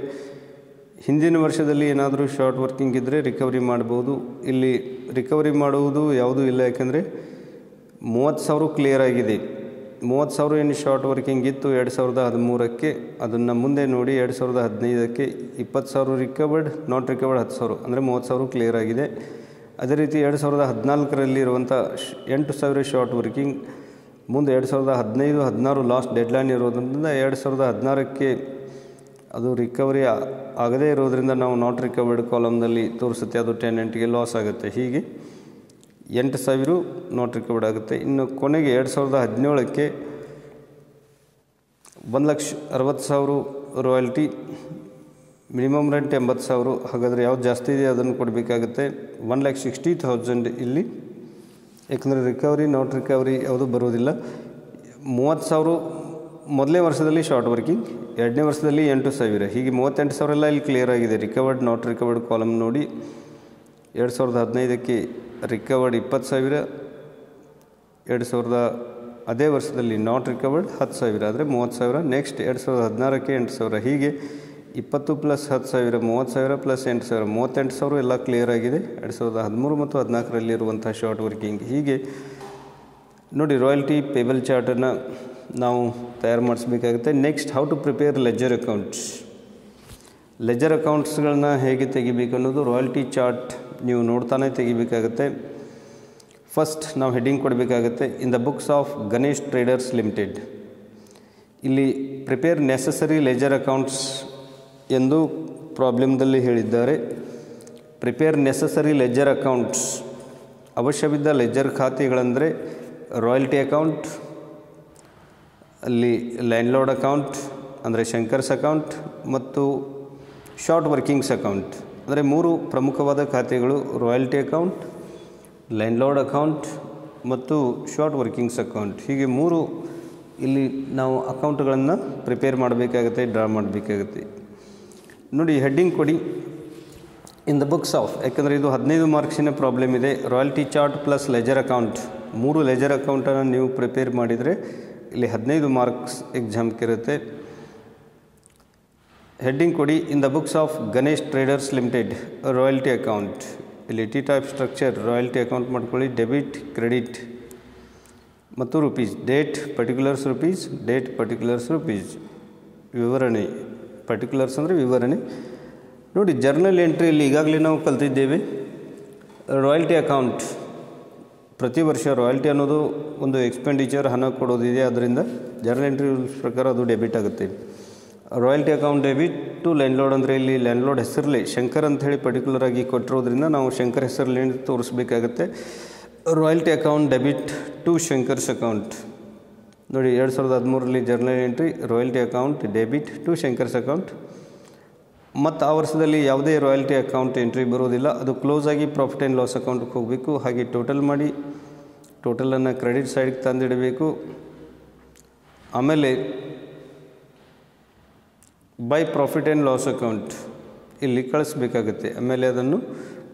ಹಿಂದಿನ ವರ್ಷದಲ್ಲಿ ಏನಾದರೂ ಶಾರ್ಟ್ ವರ್ಕಿಂಗ್ ಇದ್ದರೆ ರಿಕವರಿ ಮಾಡ್ಬೋದು. ಇಲ್ಲಿ ರಿಕವರಿ ಮಾಡುವುದು ಯಾವುದೂ ಇಲ್ಲ, ಯಾಕೆಂದರೆ 30,000 ಕ್ಲಿಯರ್ ಆಗಿದೆ. 30,000 ಏನು ಶಾರ್ಟ್ ವರ್ಕಿಂಗ್ ಇತ್ತು 2013ಕ್ಕೆ, ಅದನ್ನು ಮುಂದೆ ನೋಡಿ 2015ಕ್ಕೆ 20,000 ರಿಕವರ್ಡ್, ನಾಟ್ ರಿಕವರ್ಡ್ 10,000 ಅಂದರೆ 30,000 ಕ್ಲಿಯರ್ ಆಗಿದೆ. ಅದೇ ರೀತಿ 2014ರಲ್ಲಿ ಇರುವಂಥ 8,000 ಶಾರ್ಟ್ ವರ್ಕಿಂಗ್ ಮುಂದೆ 2015-16 ಲಾಸ್ಟ್ ಡೆಡ್ಲೈನ್ ಇರೋದ್ರಿಂದ 2016ಕ್ಕೆ ಅದು ರಿಕವರಿ ಆಗದೇ ಇರೋದರಿಂದ ನಾವು ನಾಟ್ ರಿಕವರ್ಡ್ ಕಾಲಮ್ನಲ್ಲಿ ತೋರಿಸುತ್ತೆ, ಅದು ಟೆನೆಂಟ್ಗೆ ಲಾಸ್ ಆಗುತ್ತೆ. ಹೀಗೆ 8,000 ನಾಟ್ ರಿಕವರ್ಡ್ ಆಗುತ್ತೆ. ಇನ್ನು ಕೊನೆಗೆ 2017ಕ್ಕೆ 1,60,000 ರಾಯಲ್ಟಿ, ಮಿನಿಮಮ್ ರೆಂಟ್ 80,000. ಹಾಗಾದರೆ ಯಾವ್ದು ಜಾಸ್ತಿ ಇದೆ ಅದನ್ನು ಕೊಡಬೇಕಾಗುತ್ತೆ. 1,60,000 ಇಲ್ಲಿ, ಯಾಕಂದರೆ ರಿಕವರಿ ನಾಟ್ ರಿಕವರಿ ಯಾವುದೂ ಬರೋದಿಲ್ಲ. 30,000 ಮೊದಲನೇ ವರ್ಷದಲ್ಲಿ ಶಾರ್ಟ್ ವರ್ಕಿಂಗ್, ಎರಡನೇ ವರ್ಷದಲ್ಲಿ 8,000, ಹೀಗೆ 38,000 ಎಲ್ಲ ಇಲ್ಲಿ ಕ್ಲಿಯರ್ ಆಗಿದೆ. ರಿಕವರ್ಡ್ ನಾಟ್ ರಿಕವರ್ಡ್ ಕಾಲಮ್ ನೋಡಿ. 2015ಕ್ಕೆ ರಿಕವರ್ಡ್ 20,000, 2000 ಅದೇ ವರ್ಷದಲ್ಲಿ ನಾಟ್ ರಿಕವರ್ಡ್ 10,000 ಆದರೆ 30,000. ನೆಕ್ಸ್ಟ್ 2016ಕ್ಕೆ 8,000, ಹೀಗೆ 20 + 10,000 30,000 + 8,000 38,000 ಎಲ್ಲ ಕ್ಲಿಯರ್ ಆಗಿದೆ 2013 ಮತ್ತು 2014ರಲ್ಲಿ ಇರುವಂಥ ಶಾರ್ಟ್ ವರ್ಕಿಂಗ್. ಹೀಗೆ ನೋಡಿ ರಾಯಲ್ಟಿ ಪೇಬಲ್ ಚಾರ್ಟನ್ನು ನಾವು ತಯಾರು ಮಾಡಿಸ್ಬೇಕಾಗುತ್ತೆ. Next how to prepare ledger accounts. Ledger ಅಕೌಂಟ್ಸ್ಗಳನ್ನ ಹೇಗೆ ತೆಗಿಬೇಕು ಅನ್ನೋದು ರಾಯಲ್ಟಿ ಚಾರ್ಟ್ ನೀವು ನೋಡ್ತಾನೆ ತೆಗಿಬೇಕಾಗುತ್ತೆ. ಫಸ್ಟ್ ನಾವು ಹೆಡ್ಡಿಂಗ್ ಕೊಡಬೇಕಾಗುತ್ತೆ, in the books of Ganesh traders limited. ಇಲ್ಲಿ ಪ್ರಿಪೇರ್ ನೆಸಸರಿ ಲೆಜರ್ ಅಕೌಂಟ್ಸ್ ಎಂದು ಪ್ರಾಬ್ಲಮ್ದಲ್ಲಿ ಹೇಳಿದ್ದಾರೆ. ಪ್ರಿಪೇರ್ ನೆಸಸರಿ ಲೆಜರ್ ಅಕೌಂಟ್ಸ್, ಅವಶ್ಯವಿದ್ದ ಲೆಜರ್ ಖಾತೆಗಳೆಂದರೆ ರಾಯಲ್ಟಿ ಅಕೌಂಟ್, ಅಲ್ಲಿ ಲ್ಯಾಂಡ್ಲಾರ್ಡ್ ಅಕೌಂಟ್ ಅಂದರೆ ಶಂಕರ್ಸ್ ಅಕೌಂಟ್ ಮತ್ತು ಶಾರ್ಟ್ ವರ್ಕಿಂಗ್ಸ್ ಅಕೌಂಟ್. ಅಂದರೆ 3 ಪ್ರಮುಖವಾದ ಖಾತೆಗಳು ರಾಯಲ್ಟಿ ಅಕೌಂಟ್, ಲ್ಯಾಂಡ್ಲಾರ್ಡ್ ಅಕೌಂಟ್ ಮತ್ತು ಶಾರ್ಟ್ ವರ್ಕಿಂಗ್ಸ್ ಅಕೌಂಟ್. ಹೀಗೆ 3 ಇಲ್ಲಿ ನಾವು ಅಕೌಂಟ್ಗಳನ್ನು ಪ್ರಿಪೇರ್ ಮಾಡಬೇಕಾಗುತ್ತೆ, ಡ್ರಾ ಮಾಡಬೇಕಾಗುತ್ತೆ. ನೋಡಿ ಹೆಡ್ಡಿಂಗ್ ಕೊಡಿ, ಇನ್ ದ ಬುಕ್ಸ್ ಆಫ್, ಯಾಕಂದರೆ ಇದು 15 ಮಾರ್ಕ್ಸಿನ ಪ್ರಾಬ್ಲಮ್ ಇದೆ. Royalty chart plus leisure account, 3 leisure ಅಕೌಂಟನ್ನು ನೀವು ಪ್ರಿಪೇರ್ ಮಾಡಿದರೆ ಇಲ್ಲಿ 15 ಮಾರ್ಕ್ಸ್ ಎಕ್ಸಾಮ್ಗೆ ಇರುತ್ತೆ. ಹೆಡ್ಡಿಂಗ್ ಕೊಡಿ, in the books of Ganesh traders limited royalty account. ಇಲ್ಲಿ T type structure royalty account ಮಾಡ್ಕೊಳ್ಳಿ. ಡೆಬಿಟ್, ಕ್ರೆಡಿಟ್ ಮತ್ತು rupees, date particulars rupees, date particulars rupees. ವಿವರಣೆ, ಪರ್ಟಿಕ್ಯುಲರ್ಸ್ ಅಂದರೆ ವಿವರಣೆ. ನೋಡಿ ಜರ್ನಲ್ ಎಂಟ್ರಿಯಲ್ಲಿ ಈಗಾಗಲೇ ನಾವು ಕಲ್ತಿದ್ದೇವೆ. ರಾಯಲ್ಟಿ ಅಕೌಂಟ್, ಪ್ರತಿ ವರ್ಷ ರಾಯಲ್ಟಿ ಅನ್ನೋದು ಒಂದು ಎಕ್ಸ್ಪೆಂಡಿಚರ್, ಹಣ ಕೊಡೋದಿದೆ, ಅದರಿಂದ ಜರ್ನಲ್ ಎಂಟ್ರಿ ರೂಲ್ಸ್ ಪ್ರಕಾರ ಅದು ಡೆಬಿಟ್ ಆಗುತ್ತೆ. Royalty account debit to landlord, ಅಂದರೆ ಇಲ್ಲಿ ಲ್ಯಾಂಡ್ಲಾರ್ಡ್ ಹೆಸರಲ್ಲೇ ಶಂಕರ್ ಅಂತ ಹೇಳಿ ಪರ್ಟಿಕ್ಯುಲರ್ ಆಗಿ ಕೊಟ್ಟಿರೋದ್ರಿಂದ ನಾವು ಶಂಕರ್ ಹೆಸರಲ್ಲಿ ತೋರಿಸ್ಬೇಕಾಗತ್ತೆ. Royalty account debit to Shankar's account. ನೋಡಿ 2013ರಲ್ಲಿ journal entry royalty account debit to Shankar's account. ಮತ್ತು ಆ ವರ್ಷದಲ್ಲಿ ಯಾವುದೇ ರಾಯಲ್ಟಿ ಅಕೌಂಟ್ ಎಂಟ್ರಿ ಬರೋದಿಲ್ಲ, ಅದು ಕ್ಲೋಸ್ ಆಗಿ ಪ್ರಾಫಿಟ್ ಆ್ಯಂಡ್ ಲಾಸ್ ಅಕೌಂಟ್ಗೆ ಹೋಗಬೇಕು. ಹಾಗೆ ಟೋಟಲ್ ಮಾಡಿ ಟೋಟಲನ್ನು ಕ್ರೆಡಿಟ್ ಸೈಡ್ಗೆ ತಂದಿಡಬೇಕು. ಆಮೇಲೆ by profit and loss account ಇಲ್ಲಿ ಕಳಿಸ್ಬೇಕಾಗುತ್ತೆ. ಆಮೇಲೆ ಅದನ್ನು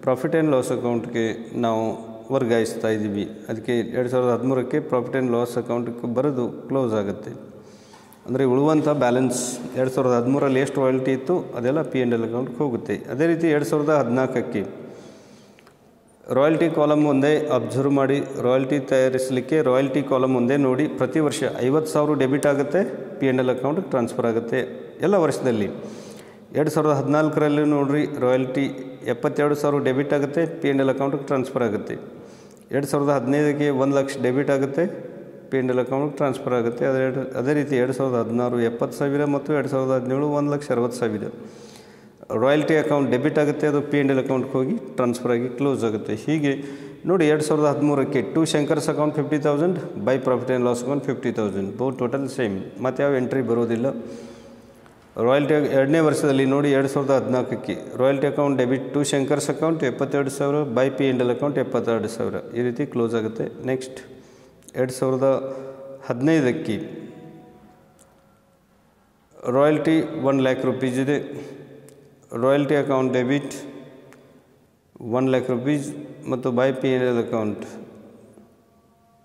ಪ್ರಾಫಿಟ್ ಆ್ಯಂಡ್ ಲಾಸ್ ಅಕೌಂಟ್ಗೆ ನಾವು ವರ್ಗಾಯಿಸ್ತಾ ಇದ್ದೀವಿ. ಅದಕ್ಕೆ 2013ಕ್ಕೆ ಪ್ರಾಫಿಟ್ ಆ್ಯಂಡ್ ಲಾಸ್ ಅಕೌಂಟ್ಗೆ ಬರೆದು ಕ್ಲೋಸ್ ಆಗುತ್ತೆ. ಅಂದರೆ ಉಳುವಂಥ ಬ್ಯಾಲೆನ್ಸ್ 2013ರಲ್ಲಿ ಎಷ್ಟು ರಾಯಲ್ಟಿ ಇತ್ತು ಅದೆಲ್ಲ P&L ಅಕೌಂಟ್ಗೆ ಹೋಗುತ್ತೆ. ಅದೇ ರೀತಿ 2014ಕ್ಕೆ ರಾಯಲ್ಟಿ ಕಾಲಮ್ ಒಂದೇ ಅಬ್ಸರ್ವ್ ಮಾಡಿ. ರಾಯಲ್ಟಿ ತಯಾರಿಸಲಿಕ್ಕೆ ರಾಯಲ್ಟಿ ಕಾಲಮ್ ಒಂದೇ ನೋಡಿ. ಪ್ರತಿ ವರ್ಷ 50,000 ಡೆಬಿಟ್ ಆಗುತ್ತೆ, P&L ಅಕೌಂಟ್ಗೆ ಟ್ರಾನ್ಸ್ಫರ್ ಆಗುತ್ತೆ ಎಲ್ಲ ವರ್ಷದಲ್ಲಿ. 2014ರಲ್ಲಿ ನೋಡಿರಿ ರಾಯಲ್ಟಿ 72,000 ಡೆಬಿಟ್ ಆಗುತ್ತೆ, P&L ಅಕೌಂಟ್ಗೆ ಟ್ರಾನ್ಸ್ಫರ್ ಆಗುತ್ತೆ. 2015ಕ್ಕೆ 1,00,000 ಡೆಬಿಟ್ ಆಗುತ್ತೆ, P&L ಅಕೌಂಟ್ಗೆ ಟ್ರಾನ್ಸ್ಫರ್ ಆಗುತ್ತೆ. ಅದೇ ರೀತಿ 2016 70,000 ಮತ್ತು 2017 1,60,000 ರಾಯಲ್ಟಿ ಅಕೌಂಟ್ ಡೆಬಿಟ್ ಆಗುತ್ತೆ, ಅದು P&L ಅಕೌಂಟ್ಗೆ ಹೋಗಿ ಟ್ರಾನ್ಸ್ಫರ್ ಆಗಿ ಕ್ಲೋಸ್ ಆಗುತ್ತೆ. ಹೀಗೆ ನೋಡಿ 2013ಕ್ಕೆ to Shankar's account 50,000, by profit and loss account 50,000, both total same, ಮತ್ತು ಯಾವ ಎಂಟ್ರಿ ಬರೋದಿಲ್ಲ. ರಾಯಲ್ಟಿ ಎರಡನೇ ವರ್ಷದಲ್ಲಿ ನೋಡಿ 2014ಕ್ಕೆ royalty account debit to Shankar's account 72,000, by P&L account 72,000, ಈ ರೀತಿ ಕ್ಲೋಸ್ ಆಗುತ್ತೆ. ನೆಕ್ಸ್ಟ್ 2015ಕ್ಕೆ ರಾಯಲ್ಟಿ 1,00,000 ರೂಪೀಸ್ ಇದೆ. ರಾಯಲ್ಟಿ ಅಕೌಂಟ್ ಡೆಬಿಟ್ 1,00,000 ರೂಪೀಸ್ ಮತ್ತು ಬೈ P&L ಅಕೌಂಟ್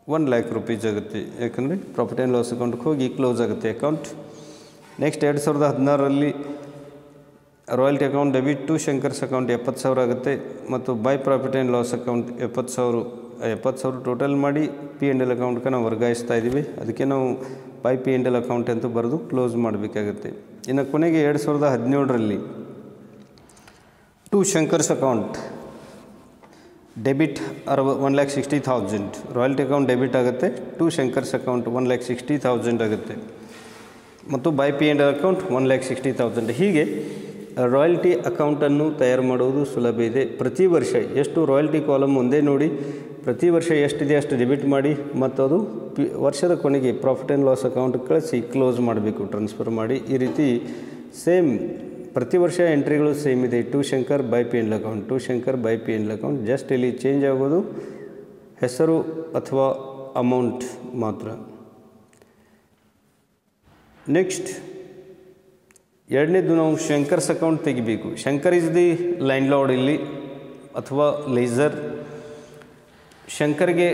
1,00,000 ರೂಪೀಸ್ ಆಗುತ್ತೆ, ಯಾಕಂದರೆ ಪ್ರಾಫಿಟ್ ಆ್ಯಂಡ್ ಲಾಸ್ ಅಕೌಂಟ್ಗೆ ಹೋಗಿ ಕ್ಲೋಸ್ ಆಗುತ್ತೆ account. Next 2016ರಲ್ಲಿ royalty account debit to Shankar's account 70,000 ಆಗುತ್ತೆ ಮತ್ತು by profit and loss account 70,000 total ಮಾಡಿ P&L ಅಕೌಂಟ್ಗೆ ನಾವು ವರ್ಗಾಯಿಸ್ತಾ ಇದ್ದೀವಿ. ಅದಕ್ಕೆ ನಾವು ಬೈ P&L ಅಕೌಂಟ್ ಅಂತ ಬರೆದು ಕ್ಲೋಸ್ ಮಾಡಬೇಕಾಗುತ್ತೆ. ಇನ್ನು ಕೊನೆಗೆ 2017ರಲ್ಲಿ to Shankar's account debit 1,60,000, royalty account debit ಆಗುತ್ತೆ, ಟು ಶಂಕರ್ಸ್ ಅಕೌಂಟ್ 1,60,000 ಆಗುತ್ತೆ ಮತ್ತು ಬೈ P&L ಅಕೌಂಟ್ 1,60,000. ಹೀಗೆ ರಾಯಲ್ಟಿ ಅಕೌಂಟನ್ನು ತಯಾರು ಮಾಡುವುದು ಸುಲಭ ಇದೆ. ಪ್ರತಿ ವರ್ಷ ಎಷ್ಟು ರಾಯಲ್ಟಿ ಕಾಲಮ್ ಒಂದೇ ನೋಡಿ, ಪ್ರತಿ ವರ್ಷ ಎಷ್ಟಿದೆ ಅಷ್ಟು ಡೆಬಿಟ್ ಮಾಡಿ ಮತ್ತು ಅದು ವರ್ಷದ ಕೊನೆಗೆ ಪ್ರಾಫಿಟ್ ಆ್ಯಂಡ್ ಲಾಸ್ ಅಕೌಂಟ್ ಕಳಿಸಿ ಕ್ಲೋಸ್ ಮಾಡಬೇಕು, ಟ್ರಾನ್ಸ್ಫರ್ ಮಾಡಿ. ಈ ರೀತಿ ಸೇಮ್ ಪ್ರತಿ ವರ್ಷ ಎಂಟ್ರಿಗಳು ಸೇಮ್ ಇದೆ. To Shankar by P N account, to Shankar by P N account. Just ಇಲ್ಲಿ ಚೇಂಜ್ ಆಗೋದು ಹೆಸರು ಅಥವಾ ಅಮೌಂಟ್ ಮಾತ್ರ. ನೆಕ್ಸ್ಟ್ ಎರಡನೇದು ನಾವು ಶಂಕರ್ಸ್ ಅಕೌಂಟ್ ತೆಗಿಬೇಕು. Shankar is the landlord ಇಲ್ಲಿ ಅಥವಾ ಲೇಸರ್. ಶಂಕರ್ಗೆ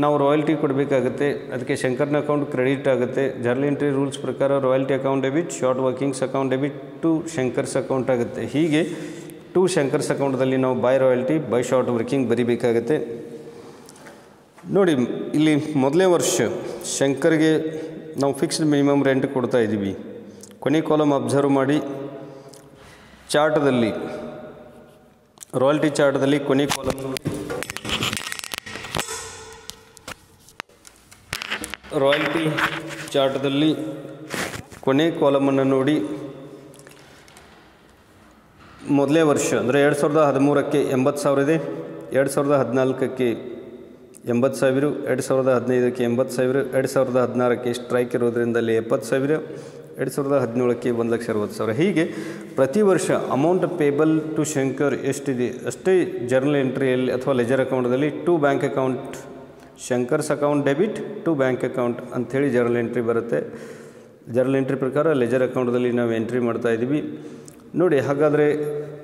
ನಾವು ರಾಯಲ್ಟಿ ಕೊಡಬೇಕಾಗುತ್ತೆ, ಅದಕ್ಕೆ ಶಂಕರ್ನ ಅಕೌಂಟ್ ಕ್ರೆಡಿಟ್ ಆಗುತ್ತೆ. ಜರ್ನಲ್ ಎಂಟ್ರಿ ರೂಲ್ಸ್ ಪ್ರಕಾರ royalty account debit, short workings account debit to Shankar's account ಆಗುತ್ತೆ. ಹೀಗೆ ಟು ಶಂಕರ್ಸ್ ಅಕೌಂಟದಲ್ಲಿ ನಾವು by royalty by short working ಬರಿಬೇಕಾಗುತ್ತೆ. ನೋಡಿ ಇಲ್ಲಿ ಮೊದಲನೇ ವರ್ಷ ಶಂಕರ್ಗೆ ನಾವು ಫಿಕ್ಸ್ಡ್ ಮಿನಿಮಮ್ ರೆಂಟ್ ಕೊಡ್ತಾ ಇದ್ದೀವಿ. ಕೊನೆ ಕಾಲಮ್ ಅಬ್ಸರ್ವ್ ಮಾಡಿ, ಚಾರ್ಟದಲ್ಲಿ ರಾಯಲ್ಟಿ ಚಾರ್ಟದಲ್ಲಿ ಕೊನೆ ಕಾಲಮ್ ರಾಯಲ್ಟಿ ಚಾರ್ಟದಲ್ಲಿ ಕೊನೆ ಕಾಲಮನ್ನು ನೋಡಿ, ಮೊದಲನೇ ವರ್ಷ ಅಂದರೆ 2013ಕ್ಕೆ 80,000 ಇದೆ, 2014ಕ್ಕೆ 80,000, 2015ಕ್ಕೆ 80,000, 2016ಕ್ಕೆ ಸ್ಟ್ರೈಕ್ ಇರೋದ್ರಿಂದ ಅಲ್ಲಿ 70,000, 2017ಕ್ಕೆ 1,60,000. ಹೀಗೆ ಪ್ರತಿ ವರ್ಷ ಅಮೌಂಟ್ ಪೇಬಲ್ ಟು ಶಂಕರ್ ಎಷ್ಟಿದೆ ಅಷ್ಟೇ ಜರ್ನಲ್ ಎಂಟ್ರಿಯಲ್ಲಿ ಅಥವಾ ಲೆಜರ್ ಅಕೌಂಟದಲ್ಲಿ to bank account Shankar's account debit to bank account ಅಂಥೇಳಿ ಜರ್ನಲ್ ಎಂಟ್ರಿ ಬರುತ್ತೆ. ಜರ್ನಲ್ ಎಂಟ್ರಿ ಪ್ರಕಾರ ಲೆಜರ್ ಅಕೌಂಟದಲ್ಲಿ ನಾವು ಎಂಟ್ರಿ ಮಾಡ್ತಾಯಿದ್ದೀವಿ. ನೋಡಿ, ಹಾಗಾದರೆ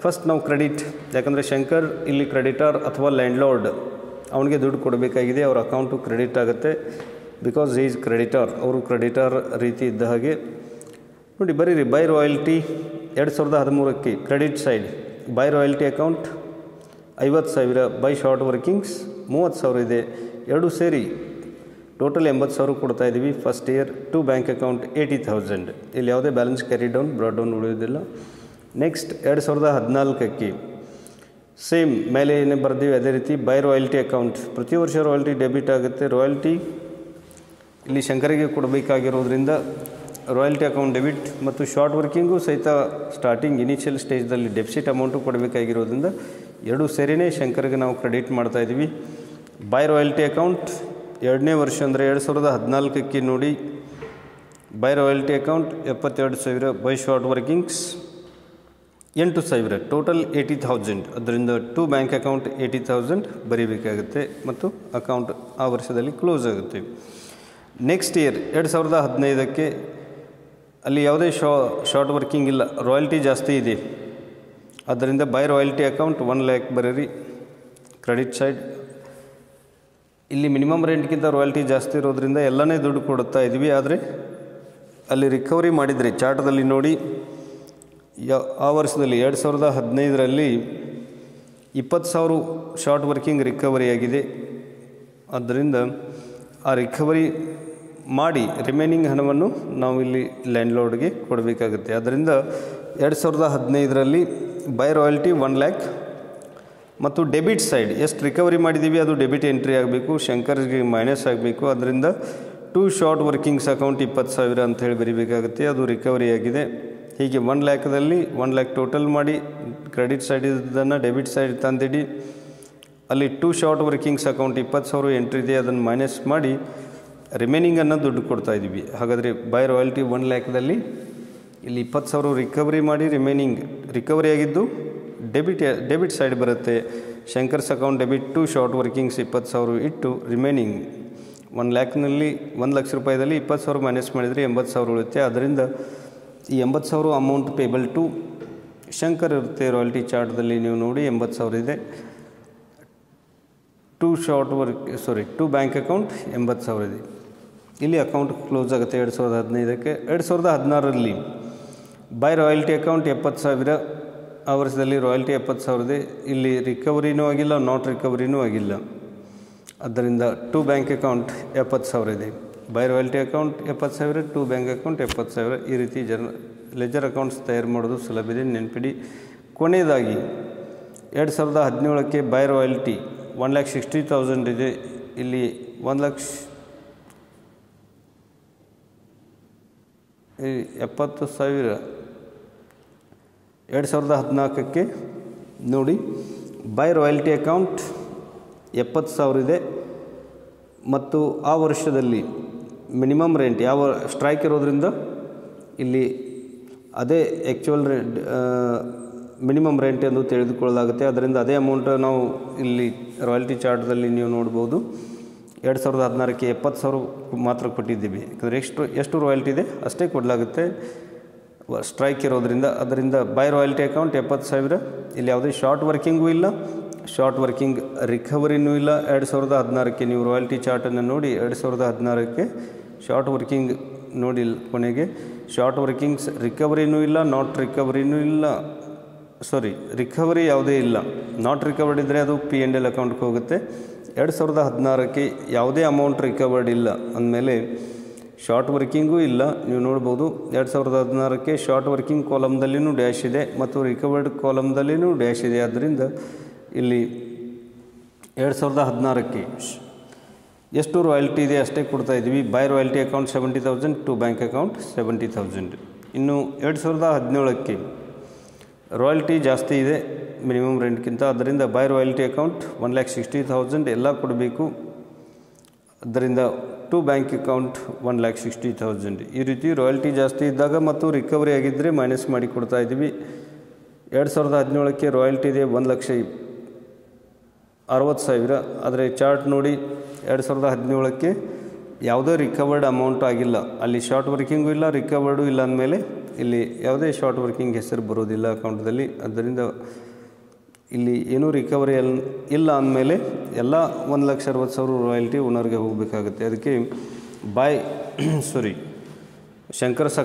ಫಸ್ಟ್ ನಾವು ಕ್ರೆಡಿಟ್, ಯಾಕಂದರೆ ಶಂಕರ್ ಇಲ್ಲಿ ಕ್ರೆಡಿಟರ್ ಅಥವಾ ಲ್ಯಾಂಡ್ ಲಾರ್ಡ್, ಅವನಿಗೆ ದುಡ್ಡು ಕೊಡಬೇಕಾಗಿದೆ, ಅವ್ರ ಅಕೌಂಟು ಕ್ರೆಡಿಟ್ ಆಗುತ್ತೆ. ಬಿಕಾಸ್ ಈಸ್ ಕ್ರೆಡಿಟರ್, ಅವರು ಕ್ರೆಡಿಟರ್ ರೀತಿ ಇದ್ದ ಹಾಗೆ. ನೋಡಿ ಬರೀರಿ, ಬೈ ರಾಯಲ್ಟಿ 2013ಕ್ಕೆ credit side by royalty account 50,000, by short workings 30,000 ಇದೆ. ಎರಡು ಸೇರಿ ಟೋಟಲ್ 80,000 ಕೊಡ್ತಾಯಿದ್ದೀವಿ first year. To bank account 80,000. ಇಲ್ಲಿ ಯಾವುದೇ balance carry down brought down ಉಳಿಯೋದಿಲ್ಲ. ನೆಕ್ಸ್ಟ್ 2014ಕ್ಕೆ ಸೇಮ್ ಮೇಲೆ ಏನೇ ಬರ್ತೀವಿ ಅದೇ ರೀತಿ ಬೈ ರಾಯಲ್ಟಿ ಅಕೌಂಟ್. ಪ್ರತಿ ವರ್ಷ ರಾಯಲ್ಟಿ ಡೆಬಿಟ್ ಆಗುತ್ತೆ. ರಾಯಲ್ಟಿ ಇಲ್ಲಿ ಶಂಕರಿಗೆ ಕೊಡಬೇಕಾಗಿರೋದ್ರಿಂದ ರಾಯಲ್ಟಿ ಅಕೌಂಟ್ ಡೆಬಿಟ್ ಮತ್ತು ಶಾರ್ಟ್ ವರ್ಕಿಂಗು ಸಹಿತ ಸ್ಟಾರ್ಟಿಂಗ್ ಇನಿಷಿಯಲ್ ಸ್ಟೇಜ್ದಲ್ಲಿ ಡೆಫಿಸಿಟ್ ಅಮೌಂಟು ಕೊಡಬೇಕಾಗಿರೋದ್ರಿಂದ ಎರಡೂ ಸೇರಿನೇ ಶಂಕರ್ಗೆ ನಾವು ಕ್ರೆಡಿಟ್ ಮಾಡ್ತಾಯಿದ್ದೀವಿ. ಬೈ ರಾಯಲ್ಟಿ ಅಕೌಂಟ್ ಎರಡನೇ ವರ್ಷ ಅಂದರೆ 2014ಕ್ಕೆ ನೋಡಿ, by royalty account 72,000, by short workings 8,000, total 80,000. ಅದರಿಂದ ಟು ಬ್ಯಾಂಕ್ ಅಕೌಂಟ್ 80,000 ಬರೀಬೇಕಾಗುತ್ತೆ ಮತ್ತು ಅಕೌಂಟ್ ಆ ವರ್ಷದಲ್ಲಿ ಕ್ಲೋಸ್ ಆಗುತ್ತೆ. ನೆಕ್ಸ್ಟ್ ಇಯರ್ 2015ಕ್ಕೆ ಅಲ್ಲಿ ಯಾವುದೇ ಶಾರ್ಟ್ ವರ್ಕಿಂಗ್ ಇಲ್ಲ, ರಾಯಲ್ಟಿ ಜಾಸ್ತಿ ಇದೆ. ಆದ್ದರಿಂದ ಬೈ ರಾಯಲ್ಟಿ ಅಕೌಂಟ್ 1 lakh ಬರೀರಿ ಕ್ರೆಡಿಟ್ ಸೈಡ್. ಇಲ್ಲಿ ಮಿನಿಮಮ್ ರೆಂಟ್ಗಿಂತ ರಾಯಲ್ಟಿ ಜಾಸ್ತಿ ಇರೋದ್ರಿಂದ ಎಲ್ಲನೇ ದುಡ್ಡು ಕೊಡುತ್ತಾ ಇದ್ದೀವಿ. ಆದರೆ ಅಲ್ಲಿ ರಿಕವರಿ ಮಾಡಿದರೆ ಚಾರ್ಟದಲ್ಲಿ ನೋಡಿ, ಆ ವರ್ಷದಲ್ಲಿ 2015ರಲ್ಲಿ 20,000 ಶಾರ್ಟ್ ವರ್ಕಿಂಗ್ ರಿಕವರಿ ಆಗಿದೆ. ಆದ್ದರಿಂದ ಆ ರಿಕವರಿ ಮಾಡಿ ರಿಮೈನಿಂಗ್ ಹಣವನ್ನು ನಾವು ಇಲ್ಲಿ ಲ್ಯಾಂಡ್ ಲಾರ್ಡ್ಗೆ ಕೊಡಬೇಕಾಗುತ್ತೆ. ಆದ್ದರಿಂದ 2015ರಲ್ಲಿ ಬೈ ರಾಯಲ್ಟಿ 1 lakh ಮತ್ತು ಡೆಬಿಟ್ ಸೈಡ್ ಎಷ್ಟು ರಿಕವರಿ ಮಾಡಿದ್ದೀವಿ ಅದು ಡೆಬಿಟ್ ಎಂಟ್ರಿ ಆಗಬೇಕು, ಶಂಕರ್ಗೆ ಮೈನಸ್ ಆಗಬೇಕು. ಅದರಿಂದ ಟು ಶಾರ್ಟ್ ವರ್ಕಿಂಗ್ಸ್ ಅಕೌಂಟ್ 20,000 ಅಂಥೇಳಿ ಬರೀಬೇಕಾಗುತ್ತೆ, ಅದು ರಿಕವರಿ ಆಗಿದೆ. ಹೀಗೆ 1 lakhದಲ್ಲಿ 1 lakh ಟೋಟಲ್ ಮಾಡಿ ಕ್ರೆಡಿಟ್ ಸೈಡ್ ಇದನ್ನು ಡೆಬಿಟ್ ಸೈಡ್ ತಂದಿಡಿ. ಅಲ್ಲಿ to short workings account 20,000 entry ಇದೆ, ಅದನ್ನು ಮೈನಸ್ ಮಾಡಿ ರಿಮೈನಿಂಗನ್ನು ದುಡ್ಡು ಕೊಡ್ತಾಯಿದ್ದೀವಿ. ಹಾಗಾದರೆ ಬೈ ರಾಯಲ್ಟಿ 1 lakhದಲ್ಲಿ ಇಲ್ಲಿ 20,000 ರಿಕವರಿ ಮಾಡಿ ರಿಮೈನಿಂಗ್ ರಿಕವರಿ ಆಗಿದ್ದು ಡೆಬಿಟ್ ಸೈಡ್ ಬರುತ್ತೆ. Shankar's account debit to short workings 20,000 ಇಟ್ಟು ರಿಮೈನಿಂಗ್ 1 lakhನಲ್ಲಿ 1 ಲಕ್ಷ ರೂಪಾಯಿದಲ್ಲಿ 20,000 ಮೈನಸ್ ಮಾಡಿದರೆ 80,000 ಉಳಿಯುತ್ತೆ. ಅದರಿಂದ ಈ 80,000 ಅಮೌಂಟ್ ಪೇಬಲ್ ಟು ಶಂಕರ್ ಇರುತ್ತೆ. ರಾಯಲ್ಟಿ ಚಾರ್ಟ್ದಲ್ಲಿ ನೀವು ನೋಡಿ 80,000 ಇದೆ. ಟು ಬ್ಯಾಂಕ್ ಅಕೌಂಟ್ 80,000 ಇದೆ. ಇಲ್ಲಿ ಅಕೌಂಟ್ ಕ್ಲೋಸ್ ಆಗುತ್ತೆ 2015ಕ್ಕೆ. 2016ರಲ್ಲಿ ಬೈ ರಾಯಲ್ಟಿ ಅಕೌಂಟ್ 70,000, ಆ ವರ್ಷದಲ್ಲಿ ರಾಯಲ್ಟಿ 70,000 ಇದೆ. ಇಲ್ಲಿ ರಿಕವರಿನೂ ಆಗಿಲ್ಲ, ನಾಟ್ ರಿಕವರಿನೂ ಆಗಿಲ್ಲ. ಆದ್ದರಿಂದ ಟು ಬ್ಯಾಂಕ್ ಅಕೌಂಟ್ 70,000 ಇದೆ. By royalty account 70,000, to bank account 70,000. ಈ ರೀತಿ ಲೆಜರ್ ಅಕೌಂಟ್ಸ್ ತಯಾರು ಮಾಡೋದು ಸುಲಭ ಇದೆ, ನೆನಪಿಡಿ. ಕೊನೆಯದಾಗಿ 2017ಕ್ಕೆ ಬೈ ರಾಯಲ್ಟಿ 1,60,000 ಇದೆ. ಇಲ್ಲಿ 1,70,000 2014ಕ್ಕೆ ನೋಡಿ ಬೈ ರಾಯಲ್ಟಿ ಅಕೌಂಟ್ 70,000 ಇದೆ ಮತ್ತು ಆ ವರ್ಷದಲ್ಲಿ ಮಿನಿಮಮ್ ರೆಂಟ್ ಯಾವ ಸ್ಟ್ರೈಕ್ ಇರೋದ್ರಿಂದ ಇಲ್ಲಿ ಅದೇ ಆ್ಯಕ್ಚುಯಲ್ ಮಿನಿಮಮ್ ರೆಂಟ್ ಎಂದು ತಿಳಿದುಕೊಳ್ಳಲಾಗುತ್ತೆ. ಅದರಿಂದ ಅದೇ ಅಮೌಂಟ್ ನಾವು ಇಲ್ಲಿ ರಾಯಲ್ಟಿ ಚಾರ್ಟ್ದಲ್ಲಿ ನೀವು ನೋಡ್ಬೋದು. 2016ಕ್ಕೆ 70,000 ಮಾತ್ರ ಕೊಟ್ಟಿದ್ದೀವಿ. ಯಾಕಂದರೆ ಎಷ್ಟು ರಾಯಲ್ಟಿ ಇದೆ ಅಷ್ಟೇ ಕೊಡಲಾಗುತ್ತೆ ಸ್ಟ್ರೈಕ್ ಇರೋದ್ರಿಂದ. ಅದರಿಂದ ಬೈ ರಾಯಲ್ಟಿ ಅಕೌಂಟ್ 70,000. ಇಲ್ಲಿ ಯಾವುದೇ ಶಾರ್ಟ್ ವರ್ಕಿಂಗೂ ಇಲ್ಲ, ಶಾರ್ಟ್ ವರ್ಕಿಂಗ್ ರಿಕವರಿನೂ ಇಲ್ಲ. 2016ಕ್ಕೆ ನೀವು ರಾಯಲ್ಟಿ ಚಾರ್ಟನ್ನು ನೋಡಿ, 2016ಕ್ಕೆ ಶಾರ್ಟ್ ವರ್ಕಿಂಗ್ ನೋಡಿ, ಕೊನೆಗೆ ಶಾರ್ಟ್ ವರ್ಕಿಂಗ್ಸ್ ರಿಕವರಿನೂ ಇಲ್ಲ, ನಾಟ್ ರಿಕವರಿನೂ ಇಲ್ಲ, ರಿಕವರಿ ಯಾವುದೇ ಇಲ್ಲ. ನಾಟ್ ರಿಕವರ್ಡ್ ಇದ್ದರೆ ಅದು P&L ಅಕೌಂಟ್ಗೆ ಹೋಗುತ್ತೆ. 2016ಕ್ಕೆ ಯಾವುದೇ ಅಮೌಂಟ್ ರಿಕವರ್ಡ್ ಇಲ್ಲ ಅಂದಮೇಲೆ ಶಾರ್ಟ್ ವರ್ಕಿಂಗೂ ಇಲ್ಲ. ನೀವು ನೋಡ್ಬೋದು 2016ಕ್ಕೆ ಶಾರ್ಟ್ ವರ್ಕಿಂಗ್ ಕಾಲಮ್ದಲ್ಲಿನೂ ಡ್ಯಾಶ್ ಇದೆ ಮತ್ತು ರಿಕವರ್ಡ್ ಕಾಲಮ್ದಲ್ಲಿನೂ ಡ್ಯಾಶ್ ಇದೆ. ಆದ್ದರಿಂದ ಇಲ್ಲಿ 2016ಕ್ಕೆ ಎಷ್ಟು ರಾಯಲ್ಟಿ ಇದೆ ಅಷ್ಟೇ ಕೊಡ್ತಾ ಇದ್ದೀವಿ. By royalty account 70,000, to bank account 70,000. ಇನ್ನು 2017ಕ್ಕೆ ರಾಯಲ್ಟಿ ಜಾಸ್ತಿ ಇದೆ ಮಿನಿಮಮ್ ರೆಂಟ್ಗಿಂತ. ಅದರಿಂದ ಬೈ ರಾಯಲ್ಟಿ ಅಕೌಂಟ್ 1,60,000 ಎಲ್ಲ ಕೊಡಬೇಕು. ಅದರಿಂದ ಟು ಬ್ಯಾಂಕ್ ಅಕೌಂಟ್ 1,60,000. ಈ ರೀತಿ ರಾಯಲ್ಟಿ ಜಾಸ್ತಿ ಇದ್ದಾಗ ಮತ್ತು ರಿಕವರಿ ಆಗಿದ್ದರೆ ಮೈನಸ್ ಮಾಡಿ ಕೊಡ್ತಾ ಇದ್ದೀವಿ. 2017ಕ್ಕೆ ರಾಯಲ್ಟಿ ಇದೆ 1,60,000. ಆದರೆ ಚಾರ್ಟ್ ನೋಡಿ 2017ಕ್ಕೆ ಯಾವುದೇ ರಿಕವರ್ಡ್ ಅಮೌಂಟ್ ಆಗಿಲ್ಲ. ಅಲ್ಲಿ ಶಾರ್ಟ್ ವರ್ಕಿಂಗು ಇಲ್ಲ, ರಿಕವರ್ಡು ಇಲ್ಲ ಅಂದಮೇಲೆ ಇಲ್ಲಿ ಯಾವುದೇ ಶಾರ್ಟ್ ವರ್ಕಿಂಗ್ ಹೆಸರು ಬರೋದಿಲ್ಲ ಅಕೌಂಟ್ದಲ್ಲಿ. ಆದ್ದರಿಂದ ಇಲ್ಲಿ ಏನೂ ರಿಕವರಿ ಇಲ್ಲ ಅಂದಮೇಲೆ ಎಲ್ಲ 1,60,000 ರಾಯಲ್ಟಿ ಓನರ್ಗೆ ಹೋಗಬೇಕಾಗುತ್ತೆ. ಅದಕ್ಕೆ ಶಂಕರ್ಸ್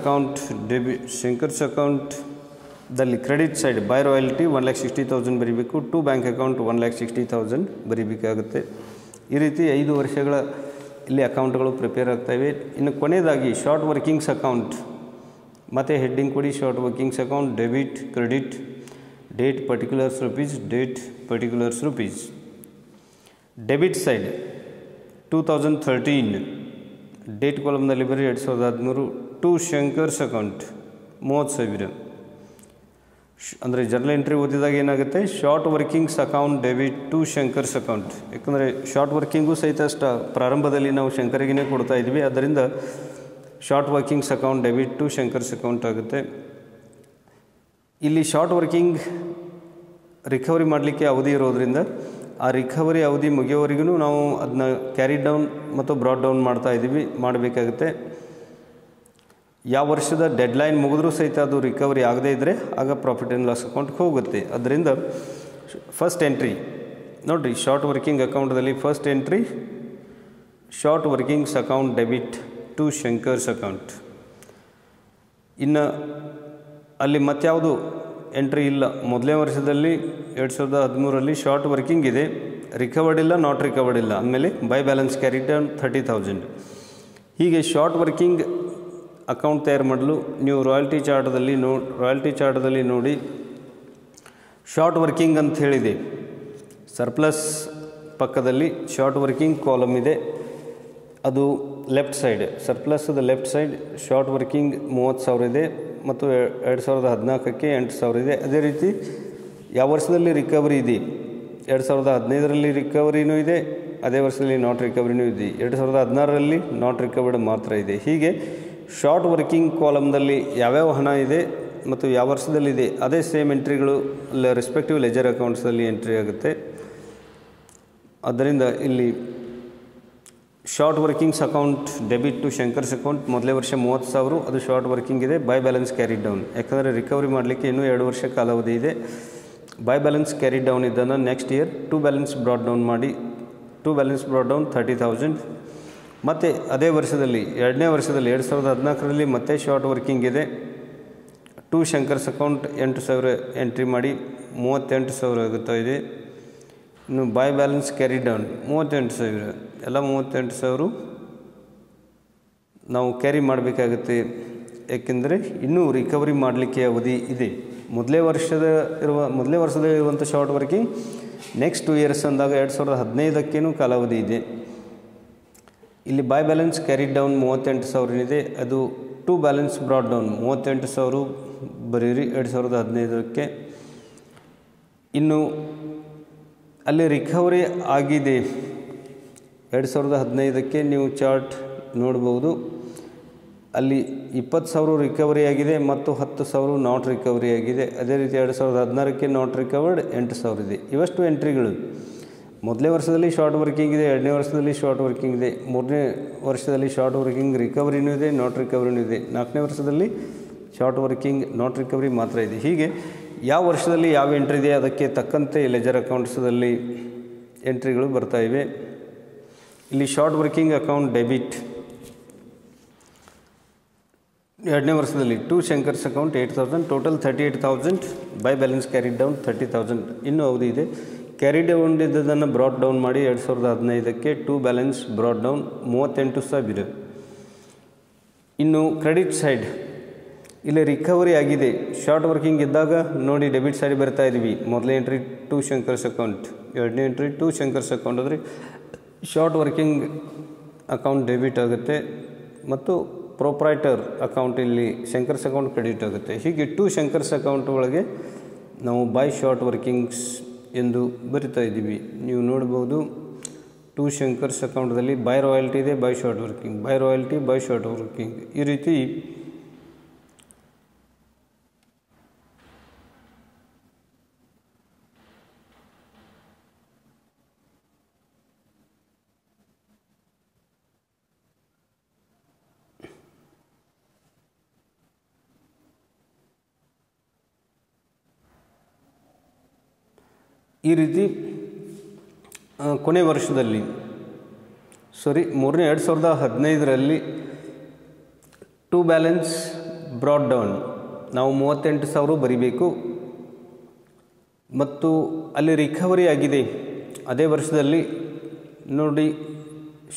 ಅಕೌಂಟ್ದಲ್ಲಿ ಕ್ರೆಡಿಟ್ ಸೈಡ್ ಬೈ ರಾಯಲ್ಟಿ 1,60,000 ಬರೀಬೇಕು, ಟು ಬ್ಯಾಂಕ್ ಅಕೌಂಟ್ 1,60,000 ಬರೀಬೇಕಾಗುತ್ತೆ. ಈ ರೀತಿ 5 ವರ್ಷಗಳ ಇಲ್ಲಿ ಅಕೌಂಟ್ಗಳು ಪ್ರಿಪೇರ್ ಆಗ್ತಾಯಿವೆ. ಇನ್ನು ಕೊನೆಯದಾಗಿ ಶಾರ್ಟ್ ವರ್ಕಿಂಗ್ಸ್ ಅಕೌಂಟ್ ಮತ್ತು ಹೆಡ್ಡಿಂಗ್ ಕೊಡಿ. Short workings account debit, credit, date particulars rupees, date particulars rupees. Debit side 2013 date ಕಾಲಮ್ನಲ್ಲಿ ಬರೀ 2013. To Shankar's account 30,000. ಅಂದರೆ ಜರ್ನಲ್ ಎಂಟ್ರಿ ಓದಿದಾಗ ಏನಾಗುತ್ತೆ, short workings account debit to Shankar's account. ಯಾಕಂದರೆ ಶಾರ್ಟ್ ವರ್ಕಿಂಗು ಸಹಿತ ಪ್ರಾರಂಭದಲ್ಲಿ ನಾವು ಶಂಕರಿಗೇ ಕೊಡ್ತಾ ಇದ್ವಿ. ಅದರಿಂದ short workings account debit to Shankar's account ಆಗುತ್ತೆ. ಇಲ್ಲಿ ಶಾರ್ಟ್ ವರ್ಕಿಂಗ್ ರಿಕವರಿ ಮಾಡಲಿಕ್ಕೆ ಅವಧಿ ಇರೋದರಿಂದ ಆ ರಿಕವರಿ ಅವಧಿ ಮುಗಿಯೋವರೆಗೂ ನಾವು ಅದನ್ನ ಕ್ಯಾರಿ ಡೌನ್ ಮತ್ತು ಬ್ರಾಡ್ ಡೌನ್ ಮಾಡಬೇಕಾಗುತ್ತೆ. ಯಾವ ವರ್ಷದ ಡೆಡ್ಲೈನ್ ಮುಗಿದ್ರೂ ಸಹಿತ ಅದು ರಿಕವರಿ ಆಗದೇ ಇದ್ದರೆ ಆಗ ಪ್ರಾಫಿಟ್ ಆ್ಯಂಡ್ ಲಾಸ್ ಅಕೌಂಟ್ಗೆ ಹೋಗುತ್ತೆ. ಅದರಿಂದ ಫಸ್ಟ್ ಎಂಟ್ರಿ ನೋಡಿರಿ, ಶಾರ್ಟ್ ವರ್ಕಿಂಗ್ ಅಕೌಂಟ್ದಲ್ಲಿ first entry short workings account debit to Shankar's account. ಇನ್ನು ಅಲ್ಲಿ ಮತ್ಯಾವುದು ಎಂಟ್ರಿ ಇಲ್ಲ. ಮೊದಲನೇ ವರ್ಷದಲ್ಲಿ 2013ರಲ್ಲಿ ಶಾರ್ಟ್ ವರ್ಕಿಂಗ್ ಇದೆ, ರಿಕವರ್ಡ್ ಇಲ್ಲ, ನಾಟ್ ರಿಕವರ್ಡ್ ಇಲ್ಲ ಅಂದಮೇಲೆ ಬೈ ಬ್ಯಾಲೆನ್ಸ್ ಕ್ಯಾರಿ ಡೌನ್ 30,000. ಹೀಗೆ ಶಾರ್ಟ್ ವರ್ಕಿಂಗ್ ಅಕೌಂಟ್ ತಯಾರು ಮಾಡಲು ನೀವು ರಾಯಲ್ಟಿ ಚಾರ್ಟದಲ್ಲಿ ನೋಡಿ ಶಾರ್ಟ್ ವರ್ಕಿಂಗ್ ಅಂತ ಹೇಳಿದೆ. ಸರ್ಪ್ಲಸ್ ಪಕ್ಕದಲ್ಲಿ ಶಾರ್ಟ್ ವರ್ಕಿಂಗ್ ಕಾಲಮ್ ಇದೆ, ಅದು ಲೆಫ್ಟ್ ಸೈಡ್. ಸರ್ಪ್ಲಸ್ದ ಲೆಫ್ಟ್ ಸೈಡ್ ಶಾರ್ಟ್ ವರ್ಕಿಂಗ್ 30,000 ಇದೆ ಮತ್ತು 2014ಕ್ಕೆ 8,000 ಇದೆ. ಅದೇ ರೀತಿ ಯಾವ ವರ್ಷದಲ್ಲಿ ರಿಕವರಿ ಇದೆ, 2015ರಲ್ಲಿ ರಿಕವರಿನೂ ಇದೆ, ಅದೇ ವರ್ಷದಲ್ಲಿ ನಾಟ್ ರಿಕವರಿನೂ ಇದೆ. 2016ರಲ್ಲಿ ನಾಟ್ ರಿಕವರ್ಡ್ ಮಾತ್ರ ಇದೆ. ಹೀಗೆ ಶಾರ್ಟ್ ವರ್ಕಿಂಗ್ ಕಾಲಮ್ನಲ್ಲಿ ಯಾವ್ಯಾವ ಹಣ ಇದೆ ಮತ್ತು ಯಾವ ವರ್ಷದಲ್ಲಿದೆ ಅದೇ ಸೇಮ್ ಎಂಟ್ರಿಗಳು ರೆಸ್ಪೆಕ್ಟಿವ್ ಲೆಜರ್ ಅಕೌಂಟ್ಸಲ್ಲಿ ಎಂಟ್ರಿ ಆಗುತ್ತೆ. ಆದ್ದರಿಂದ ಇಲ್ಲಿ short workings account debit to Shankar's account ಮೊದಲೇ ವರ್ಷ 30,000, ಅದು ಶಾರ್ಟ್ ವರ್ಕಿಂಗ್ ಇದೆ. ಬೈ ಬ್ಯಾಲೆನ್ಸ್ ಕ್ಯಾರಿ ಡೌನ್, ಯಾಕಂದರೆ ರಿಕವರಿ ಮಾಡಲಿಕ್ಕೆ ಇನ್ನೂ 2 ವರ್ಷ ಕಾಲಾವಧಿ ಇದೆ. ಬೈ ಬ್ಯಾಲೆನ್ಸ್ ಕ್ಯಾರಿ ಡೌನ್ ಇದನ್ನು next year to balance brought down ಮಾಡಿ, ಟು ಬ್ಯಾಲೆನ್ಸ್ ಬ್ರಾಡ್ ಡೌನ್ 30,000. ಮತ್ತು ಅದೇ ವರ್ಷದಲ್ಲಿ 2ನೇ ವರ್ಷದಲ್ಲಿ 2014ರಲ್ಲಿ ಮತ್ತೆ ಶಾರ್ಟ್ ವರ್ಕಿಂಗ್ ಇದೆ. ಟು ಶಂಕರ್ಸ್ ಅಕೌಂಟ್ 8,000 ಎಂಟ್ರಿ ಮಾಡಿ 38,000 ಆಗುತ್ತಾ ಇದೆ. ಇನ್ನು ಬೈ ಬ್ಯಾಲೆನ್ಸ್ ಕ್ಯಾರಿ ಡೌನ್ 38,000, ಎಲ್ಲ 38,000 ನಾವು ಕ್ಯಾರಿ ಮಾಡಬೇಕಾಗುತ್ತೆ. ಏಕೆಂದರೆ ಇನ್ನೂ ರಿಕವರಿ ಮಾಡಲಿಕ್ಕೆ ಅವಧಿ ಇದೆ. ಮೊದಲೇ ವರ್ಷದಲ್ಲಿ ಇರುವಂಥ ಶಾರ್ಟ್ ವರ್ಕಿಂಗ್ ನೆಕ್ಸ್ಟ್ 2 ಇಯರ್ಸ್ ಅಂದಾಗ 2015ಕ್ಕೇನೂ ಕಾಲಾವಧಿ ಇದೆ. ಇಲ್ಲಿ ಬೈ ಬ್ಯಾಲೆನ್ಸ್ ಕ್ಯಾರಿ ಡೌನ್ 38,000 ಇದೆ, ಅದು ಟು ಬ್ಯಾಲೆನ್ಸ್ ಬ್ರಾಡ್ ಡೌನ್ 38,000 ಬರೀರಿ 2015ಕ್ಕೆ. ಇನ್ನು ಅಲ್ಲಿ ರಿಕವರಿ ಆಗಿದೆ 2015ಕ್ಕೆ ನೀವು ಚಾರ್ಟ್ ನೋಡ್ಬೋದು. ಅಲ್ಲಿ 20,000 ರಿಕವರಿ ಆಗಿದೆ ಮತ್ತು 10,000 ನಾಟ್ ರಿಕವರಿ ಆಗಿದೆ. ಅದೇ ರೀತಿ 2016ಕ್ಕೆ ನಾಟ್ ರಿಕವರ್ಡ್ 8,000 ಇದೆ. ಇವಷ್ಟು ಎಂಟ್ರಿಗಳು ಮೊದಲನೇ ವರ್ಷದಲ್ಲಿ ಶಾರ್ಟ್ ವರ್ಕಿಂಗ್ ಇದೆ, ಎರಡನೇ ವರ್ಷದಲ್ಲಿ ಶಾರ್ಟ್ ವರ್ಕಿಂಗ್ ಇದೆ, ಮೂರನೇ ವರ್ಷದಲ್ಲಿ ಶಾರ್ಟ್ ವರ್ಕಿಂಗ್ ರಿಕವರಿನೂ ಇದೆ, ನಾಟ್ ರಿಕವರಿನೂ ಇದೆ, ನಾಲ್ಕನೇ ವರ್ಷದಲ್ಲಿ ಶಾರ್ಟ್ ವರ್ಕಿಂಗ್ ನಾಟ್ ರಿಕವರಿ ಮಾತ್ರ ಇದೆ. ಹೀಗೆ ಯಾವ ವರ್ಷದಲ್ಲಿ ಯಾವ ಎಂಟ್ರಿ ಇದೆ ಅದಕ್ಕೆ ತಕ್ಕಂತೆ ಲೆಜರ್ ಅಕೌಂಟ್ಸಲ್ಲಿ ಎಂಟ್ರಿಗಳು ಬರ್ತಾಯಿವೆ. ಇಲ್ಲಿ ಶಾರ್ಟ್ ವರ್ಕಿಂಗ್ ಅಕೌಂಟ್ ಡೆಬಿಟ್ ಎರಡನೇ ವರ್ಷದಲ್ಲಿ to Shankar's account 8,000, total 38,000, by balance carried down 30,000 ಇನ್ನೂ ಅವಧಿ ಇದೆ. ಕ್ಯಾರಿ ಡೌನ್ ಇದ್ದದನ್ನು ಬ್ರಾಡ್ ಡೌನ್ ಮಾಡಿ 2015ಕ್ಕೆ ಟು ಬ್ಯಾಲೆನ್ಸ್ ಬ್ರಾಡ್ ಡೌನ್ 38,000. ಇನ್ನು ಕ್ರೆಡಿಟ್ ಸೈಡ್ ಇಲ್ಲಿ ರಿಕವರಿ ಆಗಿದೆ. ಶಾರ್ಟ್ ವರ್ಕಿಂಗ್ ಇದ್ದಾಗ ನೋಡಿ ಡೆಬಿಟ್ ಸೈಡ್ ಬರ್ತಾ ಇದ್ದೀವಿ. ಮೊದಲನೇ ಎಂಟ್ರಿ ಟು ಶಂಕರ್ಸ್ ಅಕೌಂಟ್, ಎರಡನೇ ಎಂಟ್ರಿ ಟು ಶಂಕರ್ಸ್ ಅಕೌಂಟ್ ಅಂದರೆ ಶಾರ್ಟ್ ವರ್ಕಿಂಗ್ ಅಕೌಂಟ್ ಡೆಬಿಟ್ ಆಗುತ್ತೆ ಮತ್ತು ಪ್ರೊಪ್ರೈಟರ್ ಅಕೌಂಟ್ ಇಲ್ಲಿ ಶಂಕರ್ಸ್ ಅಕೌಂಟ್ ಕ್ರೆಡಿಟ್ ಆಗುತ್ತೆ. ಹೀಗೆ ಟು ಶಂಕರ್ಸ್ ಅಕೌಂಟ್ ಒಳಗೆ ನಾವು ಬೈ ಶಾರ್ಟ್ ವರ್ಕಿಂಗ್ಸ್ ಎಂದು ಬರಿತಾ ಇದ್ದೀವಿ. ನೀವು ನೋಡ್ಬೋದು ಟು ಶಂಕರ್ಸ್ ಅಕೌಂಟದಲ್ಲಿ ಬೈ ರಾಯಲ್ಟಿ ಇದೆ, by short working, by royalty, by short working. ಈ ರೀತಿ ಕೊನೆ ವರ್ಷದಲ್ಲಿ ಮೂರನೇ 2015ರಲ್ಲಿ ಟು ಬ್ಯಾಲೆನ್ಸ್ ಬ್ರಾಡ್ ಡೌನ್ ನಾವು 38,000 ಬರಿಬೇಕು ಮತ್ತು ಅಲ್ಲಿ ರಿಕವರಿ ಆಗಿದೆ. ಅದೇ ವರ್ಷದಲ್ಲಿ ನೋಡಿ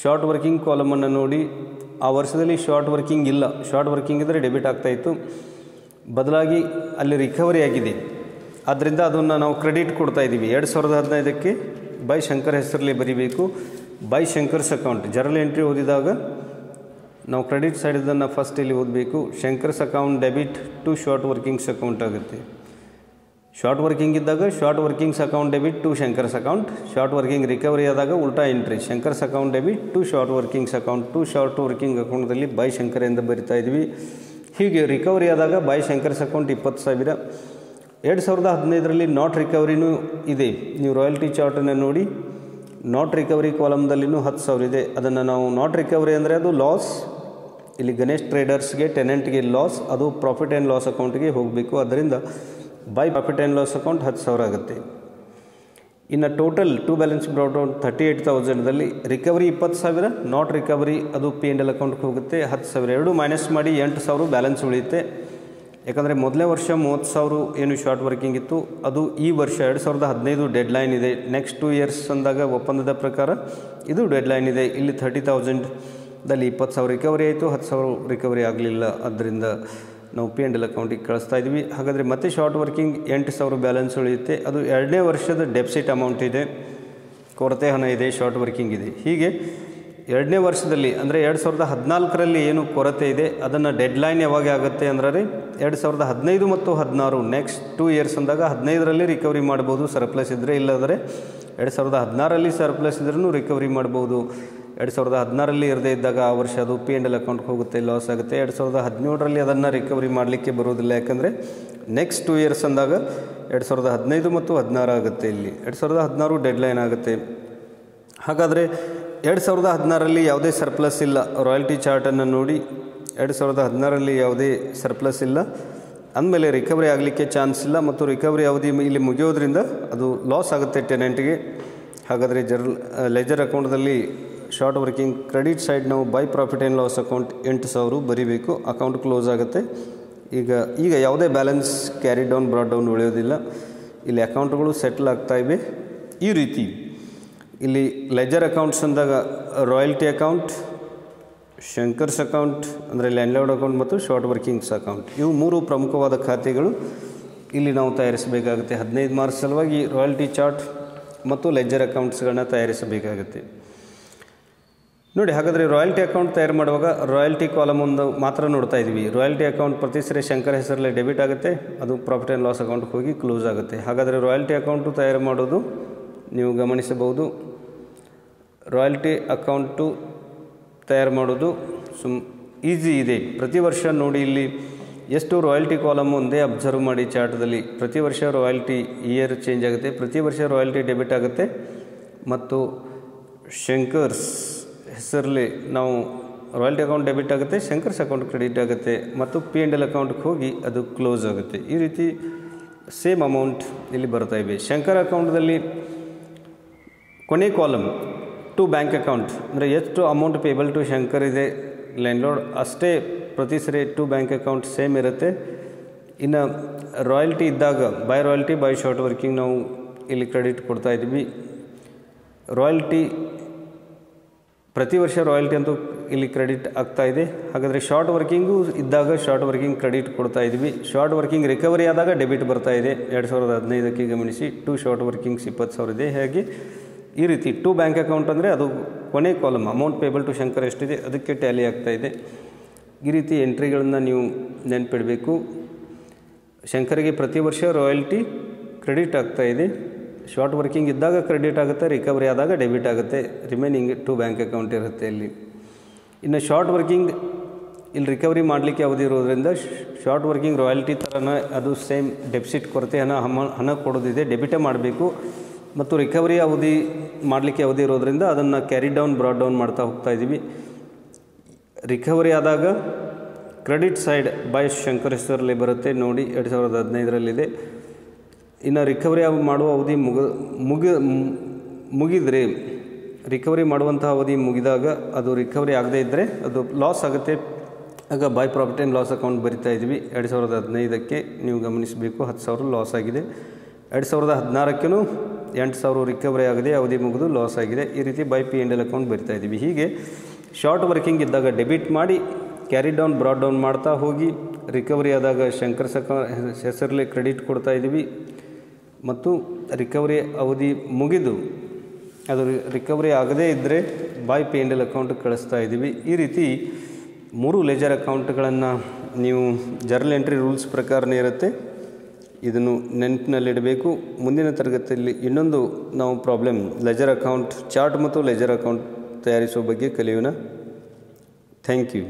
ಶಾರ್ಟ್ ವರ್ಕಿಂಗ್ ಕಾಲಮನ್ನು ನೋಡಿ, ಆ ವರ್ಷದಲ್ಲಿ ಶಾರ್ಟ್ ವರ್ಕಿಂಗ್ ಇಲ್ಲ. ಶಾರ್ಟ್ ವರ್ಕಿಂಗ್ ಇದ್ದರೆ ಡೆಬಿಟ್ ಆಗ್ತಾಯಿತ್ತು, ಬದಲಾಗಿ ಅಲ್ಲಿ ರಿಕವರಿ ಆಗಿದೆ. ಆದ್ದರಿಂದ ಅದನ್ನು ನಾವು ಕ್ರೆಡಿಟ್ ಕೊಡ್ತಾ ಇದ್ದೀವಿ. 2015ಕ್ಕೆ ಬೈ ಶಂಕರ್ ಹೆಸರಲ್ಲಿ ಬರೀಬೇಕು. By Shankar's account journal entry ಓದಿದಾಗ ನಾವು ಕ್ರೆಡಿಟ್ ಸೈಡ್ ಇದನ್ನು ಫಸ್ಟ್ ಇಲ್ಲಿ ಓದಬೇಕು. Shankar's account debit to short workings account ಆಗುತ್ತೆ. ಶಾರ್ಟ್ ವರ್ಕಿಂಗ್ ಇದ್ದಾಗ short workings account debit to Shankar's account, short working recovery ಆದಾಗ ಉಲ್ಟಾ entry Shankar's account debit to short workings account. To short working ಅಕೌಂಟಲ್ಲಿ ಬೈ ಶಂಕರ್ ಎಂದು ಬರಿತಾ ಇದ್ವಿ. ಹೀಗೆ ರಿಕವರಿ ಆದಾಗ ಬೈ ಶಂಕರ್ಸ್ ಅಕೌಂಟ್ 20,000. 2015ರಲ್ಲಿ ನಾಟ್ ರಿಕವರಿನೂ ಇದೆ. ನೀವು ರಾಯಲ್ಟಿ ಚಾರ್ಟನ್ನು ನೋಡಿ, ನಾಟ್ ರಿಕವರಿ ಕಾಲಮ್ದಲ್ಲಿನೂ 10,000 ಇದೆ. ಅದನ್ನು ನಾವು ನಾಟ್ ರಿಕವರಿ ಅಂದರೆ ಅದು ಲಾಸ್, ಇಲ್ಲಿ ಗಣೇಶ್ ಟ್ರೇಡರ್ಸ್ಗೆ ಟೆನೆಂಟ್ಗೆ ಲಾಸ್, ಅದು ಪ್ರಾಫಿಟ್ ಆ್ಯಂಡ್ ಲಾಸ್ ಅಕೌಂಟ್ಗೆ ಹೋಗಬೇಕು. ಅದರಿಂದ by profit and loss account 10,000 ಆಗುತ್ತೆ. ಇನ್ನು total to balance brought down 38,000ದಲ್ಲಿ ರಿಕವರಿ 20,000, ನಾಟ್ ರಿಕವರಿ ಅದು P&L ಅಕೌಂಟ್ಗೆ ಹೋಗುತ್ತೆ 10,000. ಎರಡು ಮೈನಸ್ ಮಾಡಿ 8,000 ಬ್ಯಾಲೆನ್ಸ್ ಉಳಿಯುತ್ತೆ. ಯಾಕಂದರೆ ಮೊದಲನೇ ವರ್ಷ 30,000 ಏನು ಶಾರ್ಟ್ ವರ್ಕಿಂಗ್ ಇತ್ತು, ಅದು ಈ ವರ್ಷ 2015 ಡೆಡ್ಲೈನ್ ಇದೆ. ನೆಕ್ಸ್ಟ್ 2 ಇಯರ್ಸ್ ಅಂದಾಗ ಒಪ್ಪಂದದ ಪ್ರಕಾರ ಇದು ಡೆಡ್ಲೈನ್ ಇದೆ. ಇಲ್ಲಿ 30,000ದಲ್ಲಿ 20,000 ರಿಕವರಿ ಆಯಿತು, 10,000 ರಿಕವರಿ ಆಗಲಿಲ್ಲ. ಅದರಿಂದ ನಾವು P&L ಅಕೌಂಟಿಗೆ ಕಳಿಸ್ತಾ ಇದ್ವಿ. ಹಾಗಾದರೆ ಮತ್ತೆ ಶಾರ್ಟ್ ವರ್ಕಿಂಗ್ 8,000 ಬ್ಯಾಲೆನ್ಸ್ ಉಳಿಯುತ್ತೆ. ಅದು ಎರಡನೇ ವರ್ಷದ ಡೆಪ್ಸಿಟ್ ಅಮೌಂಟ್ ಇದೆ, ಕೊರತೆ ಹಣ ಇದೆ, ಶಾರ್ಟ್ ವರ್ಕಿಂಗ್ ಇದೆ. ಹೀಗೆ ಎರಡನೇ ವರ್ಷದಲ್ಲಿ ಅಂದರೆ 2014ರಲ್ಲಿ ಏನು ಕೊರತೆ ಇದೆ ಅದನ್ನು ಡೆಡ್ಲೈನ್ ಯಾವಾಗ ಆಗುತ್ತೆ ಅಂದರೆ 2015 ಮತ್ತು 16 ನೆಕ್ಸ್ಟ್ 2 ಇಯರ್ಸ್ ಅಂದಾಗ 15ರಲ್ಲಿ ರಿಕವರಿ ಮಾಡ್ಬೋದು ಸರ್ಪ್ಲಸ್ ಇದ್ದರೆ. ಇಲ್ಲಾದರೆ 2016ರಲ್ಲಿ ಸರ್ಪ್ಲಸ್ ಇದ್ರೂ ರಿಕವರಿ ಮಾಡ್ಬೋದು. 2016ರಲ್ಲಿ ಇರದೇ ಇದ್ದಾಗ ಆ ವರ್ಷ ಅದು P&L ಅಕೌಂಟ್ಗೆ ಹೋಗುತ್ತೆ, ಲಾಸ್ ಆಗುತ್ತೆ. 2017ರಲ್ಲಿ ಅದನ್ನು ರಿಕವರಿ ಮಾಡಲಿಕ್ಕೆ ಬರೋದಿಲ್ಲ, ಯಾಕಂದರೆ ನೆಕ್ಸ್ಟ್ 2 ಇಯರ್ಸ್ ಅಂದಾಗ 2015 ಮತ್ತು 16 ಆಗುತ್ತೆ. ಇಲ್ಲಿ 2016 ಡೆಡ್ಲೈನ್ ಆಗುತ್ತೆ. ಹಾಗಾದರೆ 2016ರಲ್ಲಿ ಯಾವುದೇ ಸರ್ಪ್ಲಸ್ ಇಲ್ಲ. ರಾಯಲ್ಟಿ ಚಾರ್ಟನ್ನು ನೋಡಿ 2016ರಲ್ಲಿ ಯಾವುದೇ ಸರ್ಪ್ಲಸ್ ಇಲ್ಲ ಅಂದಮೇಲೆ ರಿಕವರಿ ಆಗಲಿಕ್ಕೆ ಚಾನ್ಸ್ ಇಲ್ಲ ಮತ್ತು ರಿಕವರಿ ಅವಧಿ ಇಲ್ಲಿ ಮುಗಿಯೋದ್ರಿಂದ ಅದು ಲಾಸ್ ಆಗುತ್ತೆ ಟೆನೆಂಟ್ಗೆ. ಹಾಗಾದರೆ ಲೆಜರ್ ಅಕೌಂಟ್ದಲ್ಲಿ ಶಾರ್ಟ್ ವರ್ಕಿಂಗ್ ಕ್ರೆಡಿಟ್ ಸೈಡ್ ನಾವು by profit and loss account 8,000 ಬರೀಬೇಕು. ಅಕೌಂಟ್ ಕ್ಲೋಸ್ ಆಗುತ್ತೆ. ಈಗ ಯಾವುದೇ balance carry down brought down ಉಳಿಯೋದಿಲ್ಲ. ಇಲ್ಲಿ ಅಕೌಂಟ್ಗಳು ಸೆಟ್ಲ್ ಆಗ್ತಾಯಿವೆ. ಈ ರೀತಿ ಇಲ್ಲಿ ಲೆಜರ್ ಅಕೌಂಟ್ಸ್ ಅಂದಾಗ ರಾಯಲ್ಟಿ ಅಕೌಂಟ್, ಶಂಕರ್ಸ್ ಅಕೌಂಟ್ ಅಂದರೆ ಲ್ಯಾಂಡ್ಲಾರ್ಡ್ ಅಕೌಂಟ್ ಮತ್ತು ಶಾರ್ಟ್ ವರ್ಕಿಂಗ್ಸ್ ಅಕೌಂಟ್, ಇವು 3 ಪ್ರಮುಖವಾದ ಖಾತೆಗಳು ಇಲ್ಲಿ ನಾವು ತಯಾರಿಸಬೇಕಾಗುತ್ತೆ. 15 ಮಾರ್ಕ್ಸ್ ಸಲುವಾಗಿ ರಾಯಲ್ಟಿ ಚಾರ್ಟ್ ಮತ್ತು ಲೆಜರ್ ಅಕೌಂಟ್ಸ್ಗಳನ್ನ ತಯಾರಿಸಬೇಕಾಗುತ್ತೆ. ನೋಡಿ, ಹಾಗಾದರೆ ರಾಯಲ್ಟಿ ಅಕೌಂಟ್ ತಯಾರು ಮಾಡುವಾಗ ರಾಯಲ್ಟಿ ಕಾಲಮ್ ಒಂದು ಮಾತ್ರ ನೋಡ್ತಾ ಇದ್ವಿ. ರಾಯಲ್ಟಿ ಅಕೌಂಟ್ ಪ್ರತಿ ಸರಿ ಶಂಕರ್ ಹೆಸರಲ್ಲಿ ಡೆಬಿಟ್ ಆಗುತ್ತೆ, ಅದು ಪ್ರಾಫಿಟ್ ಆ್ಯಂಡ್ ಲಾಸ್ ಅಕೌಂಟ್ಗೆ ಹೋಗಿ ಕ್ಲೋಸ್ ಆಗುತ್ತೆ. ಹಾಗಾದರೆ ರಾಯಲ್ಟಿ ಅಕೌಂಟು ತಯಾರು ಮಾಡೋದು ನೀವು ಗಮನಿಸಬಹುದು. ರಾಯಲ್ಟಿ ಅಕೌಂಟು ತಯಾರು ಮಾಡೋದು ಈಸಿ ಇದೆ. ಪ್ರತಿ ವರ್ಷ ನೋಡಿ, ಇಲ್ಲಿ ಎಷ್ಟು ರಾಯಲ್ಟಿ ಕಾಲಮ್ ಒಂದೇ ಅಬ್ಸರ್ವ್ ಮಾಡಿ ಚಾರ್ಟ್ದಲ್ಲಿ. ಪ್ರತಿ ವರ್ಷ ರಾಯಲ್ಟಿ ಇಯರ್ ಚೇಂಜ್ ಆಗುತ್ತೆ, ಪ್ರತಿ ವರ್ಷ ರಾಯಲ್ಟಿ ಡೆಬಿಟ್ ಆಗುತ್ತೆ ಮತ್ತು ಶಂಕರ್ಸ್ ಹೆಸರಲ್ಲಿ ನಾವು ರಾಯಲ್ಟಿ ಅಕೌಂಟ್ ಡೆಬಿಟ್ ಆಗುತ್ತೆ, ಶಂಕರ್ಸ್ ಅಕೌಂಟ್ ಕ್ರೆಡಿಟ್ ಆಗುತ್ತೆ ಮತ್ತು P&L ಅಕೌಂಟ್ಗೆ ಹೋಗಿ ಅದು ಕ್ಲೋಸ್ ಆಗುತ್ತೆ. ಈ ರೀತಿ ಸೇಮ್ ಅಮೌಂಟ್ ಇಲ್ಲಿ ಬರ್ತಾ ಇವೆ. ಶಂಕರ್ ಅಕೌಂಟ್ದಲ್ಲಿ ಕೊನೆ ಕಾಲಮ್ ಟು ಬ್ಯಾಂಕ್ ಅಕೌಂಟ್, ಅಂದರೆ ಎಷ್ಟು ಅಮೌಂಟ್ ಪೇಬಲ್ ಟು ಶಂಕರ್ ಇದೆ ಲ್ಯಾಂಡ್ಲಾರ್ಡ್ ಅಷ್ಟೇ ಪ್ರತಿ ಸರಿ ಟು ಬ್ಯಾಂಕ್ ಅಕೌಂಟ್ ಸೇಮ್ ಇರುತ್ತೆ. ಇನ್ನು ರಾಯಲ್ಟಿ ಇದ್ದಾಗ by royalty by short working ನಾವು ಇಲ್ಲಿ ಕ್ರೆಡಿಟ್ ಕೊಡ್ತಾ ಇದ್ವಿ. ರಾಯಲ್ಟಿ ಪ್ರತಿ ವರ್ಷ ರಾಯಲ್ಟಿ ಅಂತೂ ಇಲ್ಲಿ ಕ್ರೆಡಿಟ್ ಆಗ್ತಾ ಇದೆ. ಹಾಗಾದರೆ ಶಾರ್ಟ್ ವರ್ಕಿಂಗು ಇದ್ದಾಗ ಶಾರ್ಟ್ ವರ್ಕಿಂಗ್ ಕ್ರೆಡಿಟ್ ಕೊಡ್ತಾ ಇದ್ವಿ. ಶಾರ್ಟ್ ವರ್ಕಿಂಗ್ ರಿಕವರಿ ಆದಾಗ ಡೆಬಿಟ್ ಬರ್ತಾ ಇದೆ. 2015ಕ್ಕೆ ಗಮನಿಸಿ, ಟು ಶಾರ್ಟ್ ವರ್ಕಿಂಗ್ಸ್ 20,000 ಇದೆ. ಹಾಗೆ ಈ ರೀತಿ ಟು ಬ್ಯಾಂಕ್ ಅಕೌಂಟ್ ಅಂದರೆ ಅದು ಕೊನೆ column amount payable to Shankar ಎಷ್ಟಿದೆ ಅದಕ್ಕೆ ಟ್ಯಾಲಿ ಆಗ್ತಾ ಇದೆ. ಈ ರೀತಿ ಎಂಟ್ರಿಗಳನ್ನು ನೀವು ನೆನಪಿಡಬೇಕು. ಶಂಕರ್ಗೆ ಪ್ರತಿ ವರ್ಷ ರಾಯಲ್ಟಿ ಕ್ರೆಡಿಟ್ ಆಗ್ತಾ ಇದೆ. ಶಾರ್ಟ್ ವರ್ಕಿಂಗ್ ಇದ್ದಾಗ ಕ್ರೆಡಿಟ್ ಆಗುತ್ತೆ, ರಿಕವರಿ ಆದಾಗ ಡೆಬಿಟ್ ಆಗುತ್ತೆ. ರಿಮೈನಿಂಗ್ ಟು ಬ್ಯಾಂಕ್ ಅಕೌಂಟ್ ಇರುತ್ತೆ ಇಲ್ಲಿ. ಇನ್ನು ಶಾರ್ಟ್ ವರ್ಕಿಂಗ್ ಇಲ್ಲಿ ರಿಕವರಿ ಮಾಡಲಿಕ್ಕೆ ಅವಧಿ ಇರೋದ್ರಿಂದ ಶಾರ್ಟ್ ವರ್ಕಿಂಗ್ ರಾಯಲ್ಟಿ ಥರನ ಅದು ಸೇಮ್ ಡೆಪಿಸಿಟ್ ಕೊರತೆ ಹಣ ಕೊಡೋದಿದೆ, ಡೆಬಿಟೇ ಮಾಡಬೇಕು. ಮತ್ತು ರಿಕವರಿ ಅವಧಿ ಮಾಡಲಿಕ್ಕೆ ಅವಧಿ ಇರೋದ್ರಿಂದ ಅದನ್ನು ಕ್ಯಾರಿ ಡೌನ್ ಬ್ರಾಡ್ ಡೌನ್ ಮಾಡ್ತಾ ಹೋಗ್ತಾ ಇದ್ದೀವಿ. ರಿಕವರಿ ಆದಾಗ ಕ್ರೆಡಿಟ್ ಸೈಡ್ ಬೈ ಶಂಕರ್ ಹೆಸರಲ್ಲಿ ಬರುತ್ತೆ ನೋಡಿ, 2015ರಲ್ಲಿದೆ. ಇನ್ನು ರಿಕವರಿ ಮಾಡುವ ಅವಧಿ ಮುಗಿದರೆ ರಿಕವರಿ ಮಾಡುವಂಥ ಅವಧಿ ಮುಗಿದಾಗ ಅದು ರಿಕವರಿ ಆಗದೇ ಇದ್ದರೆ ಅದು ಲಾಸ್ ಆಗುತ್ತೆ. ಆಗ by profit and loss account ಬರಿತಾ ಇದ್ವಿ. 2015ಕ್ಕೆ ನೀವು ಗಮನಿಸಬೇಕು, 10,000 ಲಾಸ್ ಆಗಿದೆ. 2016ಕ್ಕೂ 8,000 ರಿಕವರಿ ಆಗಿದೆ, ಅವಧಿ ಮುಗಿದು ಲಾಸ್ ಆಗಿದೆ. ಈ ರೀತಿ ಬೈ P&L ಅಕೌಂಟ್ ಬರಿತಾ ಇದ್ದೀವಿ. ಹೀಗೆ ಶಾರ್ಟ್ ವರ್ಕಿಂಗ್ ಇದ್ದಾಗ ಡೆಬಿಟ್ ಮಾಡಿ ಕ್ಯಾರಿ ಡೌನ್ ಬ್ರಾಡ್ ಡೌನ್ ಮಾಡ್ತಾ ಹೋಗಿ ರಿಕವರಿ ಆದಾಗ ಶಂಕರ್ ಹೆಸರಲ್ಲಿ ಕ್ರೆಡಿಟ್ ಕೊಡ್ತಾ ಇದ್ದೀವಿ ಮತ್ತು ರಿಕವರಿ ಅವಧಿ ಮುಗಿದು ಅದು ರಿಕವರಿ ಆಗದೇ ಇದ್ದರೆ ಬೈ P&L ಅಕೌಂಟ್ ಕಳಿಸ್ತಾ ಇದ್ದೀವಿ. ಈ ರೀತಿ 3 ಲೆಜರ್ ಅಕೌಂಟ್ಗಳನ್ನು ನೀವು ಜರ್ನಲ್ ಎಂಟ್ರಿ ರೂಲ್ಸ್ ಪ್ರಕಾರನೇ ಇರುತ್ತೆ. ಇದನ್ನು ನೆನಪಿನಲ್ಲಿಡಬೇಕು. ಮುಂದಿನ ತರಗತಿಯಲ್ಲಿ ಇನ್ನೊಂದು ನಾವು ಪ್ರಾಬ್ಲಮ್ ಲೆಜರ್ ಅಕೌಂಟ್ ಚಾರ್ಟ್ ಮತ್ತು ಲೆಜರ್ ಅಕೌಂಟ್ ತಯಾರಿಸುವ ಬಗ್ಗೆ ಕಲಿಯೋಣ. Thank you.